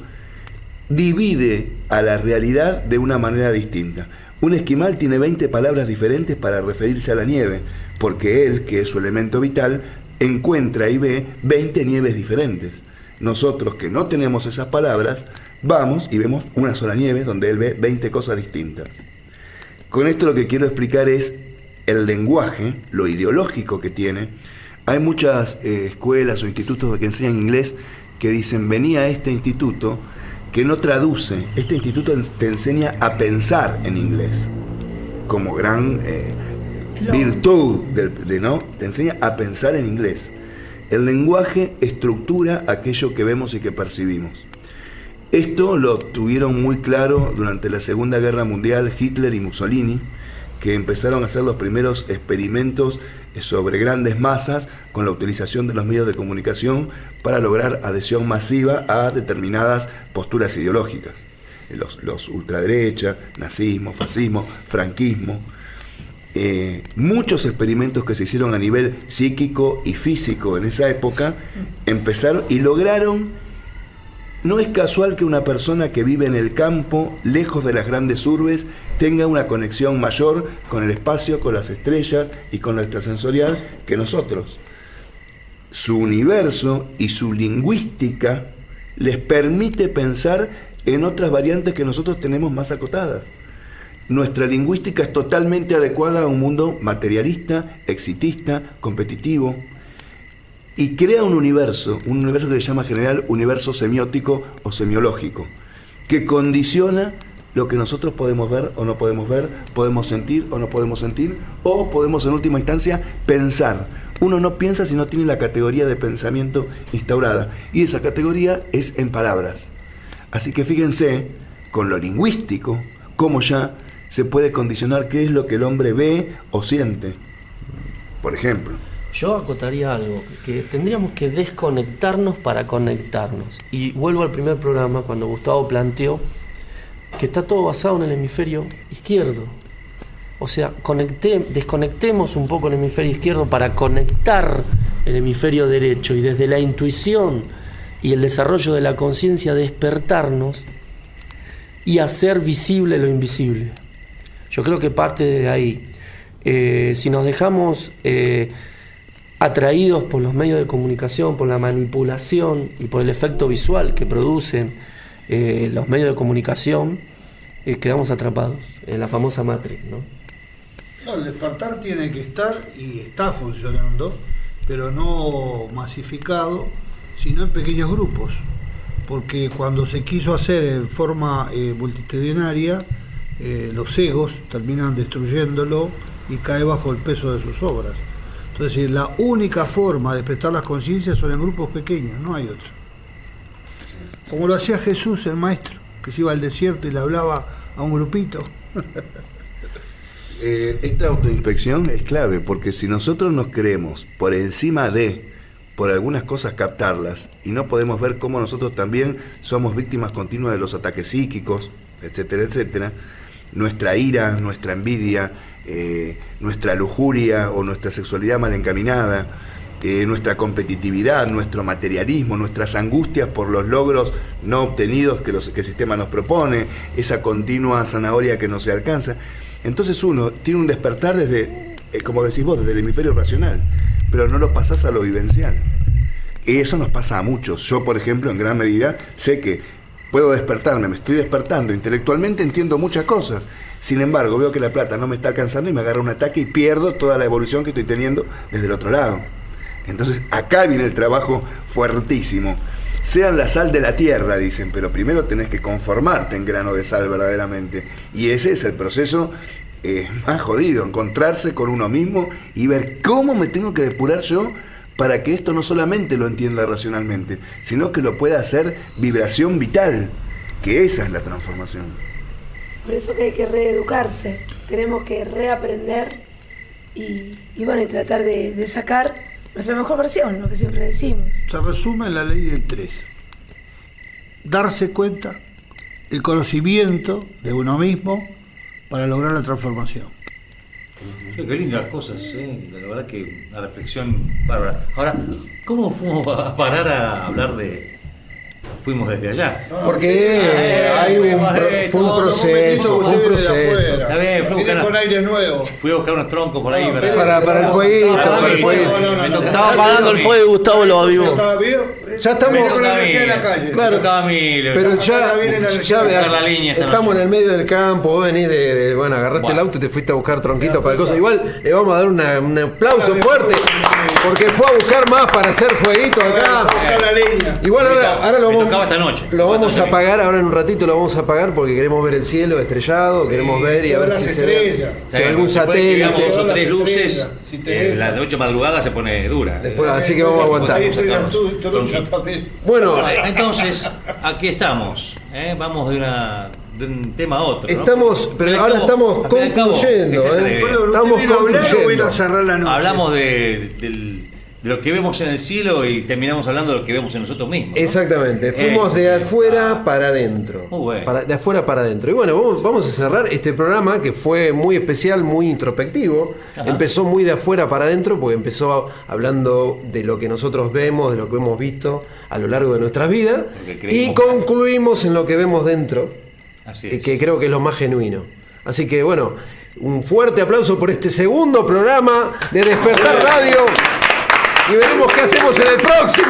divide a la realidad de una manera distinta. Un esquimal tiene 20 palabras diferentes para referirse a la nieve, porque él, que es su elemento vital, encuentra y ve 20 nieves diferentes. Nosotros, que no tenemos esas palabras, vamos y vemos una sola nieve donde él ve 20 cosas distintas. Con esto lo que quiero explicar es el lenguaje, lo ideológico que tiene. Hay muchas escuelas o institutos que enseñan inglés que dicen, vení a este instituto que no traduce. Este instituto te enseña a pensar en inglés, como gran virtud, ¿no? Te enseña a pensar en inglés. El lenguaje estructura aquello que vemos y que percibimos. Esto lo tuvieron muy claro durante la Segunda Guerra Mundial Hitler y Mussolini, que empezaron a hacer los primeros experimentos sobre grandes masas con la utilización de los medios de comunicación para lograr adhesión masiva a determinadas posturas ideológicas. Los ultraderecha, nazismo, fascismo, franquismo. Muchos experimentos que se hicieron a nivel psíquico y físico en esa época empezaron y lograron. No es casual que una persona que vive en el campo, lejos de las grandes urbes, tenga una conexión mayor con el espacio, con las estrellas y con lo extrasensorial que nosotros. Su universo y su lingüística les permite pensar en otras variantes que nosotros tenemos más acotadas. Nuestra lingüística es totalmente adecuada a un mundo materialista, exitista, competitivo, y crea un universo que se llama en general universo semiótico o semiológico, que condiciona lo que nosotros podemos ver o no podemos ver, podemos sentir o no podemos sentir, o podemos en última instancia pensar. Uno no piensa si no tiene la categoría de pensamiento instaurada, y esa categoría es en palabras. Así que fíjense, con lo lingüístico, cómo ya se puede condicionar qué es lo que el hombre ve o siente. Por ejemplo, yo acotaría algo, que tendríamos que desconectarnos para conectarnos. Y vuelvo al primer programa, cuando Gustavo planteó que está todo basado en el hemisferio izquierdo. O sea, desconectemos un poco el hemisferio izquierdo para conectar el hemisferio derecho y desde la intuición y el desarrollo de la conciencia despertarnos y hacer visible lo invisible. Yo creo que parte de ahí. Si nos dejamos atraídos por los medios de comunicación, por la manipulación y por el efecto visual que producen los medios de comunicación, quedamos atrapados en la famosa Matrix, ¿no? No, el despertar tiene que estar y está funcionando, pero no masificado, sino en pequeños grupos, porque cuando se quiso hacer en forma multitudinaria, los egos terminan destruyéndolo y cae bajo el peso de sus obras. Entonces, la única forma de despertar las conciencias son en grupos pequeños, no hay otro. Como lo hacía Jesús, el maestro, que se iba al desierto y le hablaba a un grupito. Esta autoinspección es clave, porque si nosotros nos creemos por encima por algunas cosas captarlas, y no podemos ver cómo nosotros también somos víctimas continuas de los ataques psíquicos, etcétera, etcétera, nuestra ira, nuestra envidia, nuestra lujuria o nuestra sexualidad mal encaminada, nuestra competitividad, nuestro materialismo, nuestras angustias por los logros no obtenidos que el sistema nos propone, esa continua zanahoria que no se alcanza. Entonces uno tiene un despertar desde, como decís vos, desde el hemisferio racional, pero no lo pasás a lo vivencial. Y eso nos pasa a muchos. Yo, por ejemplo, en gran medida, sé que puedo despertarme, me estoy despertando intelectualmente, entiendo muchas cosas. Sin embargo, veo que la plata no me está alcanzando y me agarra un ataque y pierdo toda la evolución que estoy teniendo desde el otro lado. Entonces, acá viene el trabajo fuertísimo. Sean la sal de la tierra, dicen, pero primero tenés que conformarte en grano de sal verdaderamente. Y ese es el proceso es más jodido, encontrarse con uno mismo y ver cómo me tengo que depurar yo para que esto no solamente lo entienda racionalmente, sino que lo pueda hacer vibración vital, que esa es la transformación. Por eso que hay que reeducarse, tenemos que reaprender y bueno, y tratar de sacar nuestra mejor versión, lo que siempre decimos. Se resume en la ley del 3. Darse cuenta, el conocimiento de uno mismo para lograr la transformación. Sí, qué lindas cosas, la verdad que una reflexión bárbara. Ahora, ¿cómo fuimos a parar a hablar de... Fuimos desde allá? Porque fue un proceso. Está bien, Con aire nuevo. fui a buscar unos troncos por ahí Para el fueguito, para el fueguito. Estaba apagando el fuego y Gustavo lo avivó. ¿Estaba vivo? Ya estamos, con la energía en la calle. claro, pero ya buscar la línea esta estamos noche. en el medio del campo, vos venís bueno, agarraste el auto y te fuiste a buscar tronquitos para cosas. Igual le vamos a dar un aplauso fuerte, porque fue a buscar más para hacer fueguito acá. La leña. Igual ahora lo Me vamos, tocaba esta noche. lo vamos a apagar, ahora en un ratito lo vamos a apagar porque queremos ver el cielo estrellado, queremos ver y a ver las si se ve estrellas. si hay algún Después que satélite. veamos 2 o 3 Todas las luces, estrellas, si te la noche madrugada se pone dura. Después, así que vamos a aguantar. Ahí estrellas también. Bueno, Entonces, aquí estamos. Vamos de un tema a otro. ¿no? estamos, pero ahora estamos al fin y al cabo, concluyendo. esa es la idea. Estamos concluyendo. a cerrar la noche. Hablamos de lo que vemos en el cielo y terminamos hablando de lo que vemos en nosotros mismos. ¿no? Exactamente, fuimos de afuera para adentro. Muy bueno. De afuera para adentro. Y bueno, vamos a cerrar este programa que fue muy especial, muy introspectivo. Ajá. Empezó muy de afuera para adentro porque empezó hablando de lo que nosotros vemos, de lo que hemos visto a lo largo de nuestras vidas. Lo que creímos. Y concluimos en lo que vemos dentro, Así es. que creo que es lo más genuino. Así que bueno, un fuerte aplauso por este segundo programa de Despertar Radio. Y veremos qué hacemos en el próximo.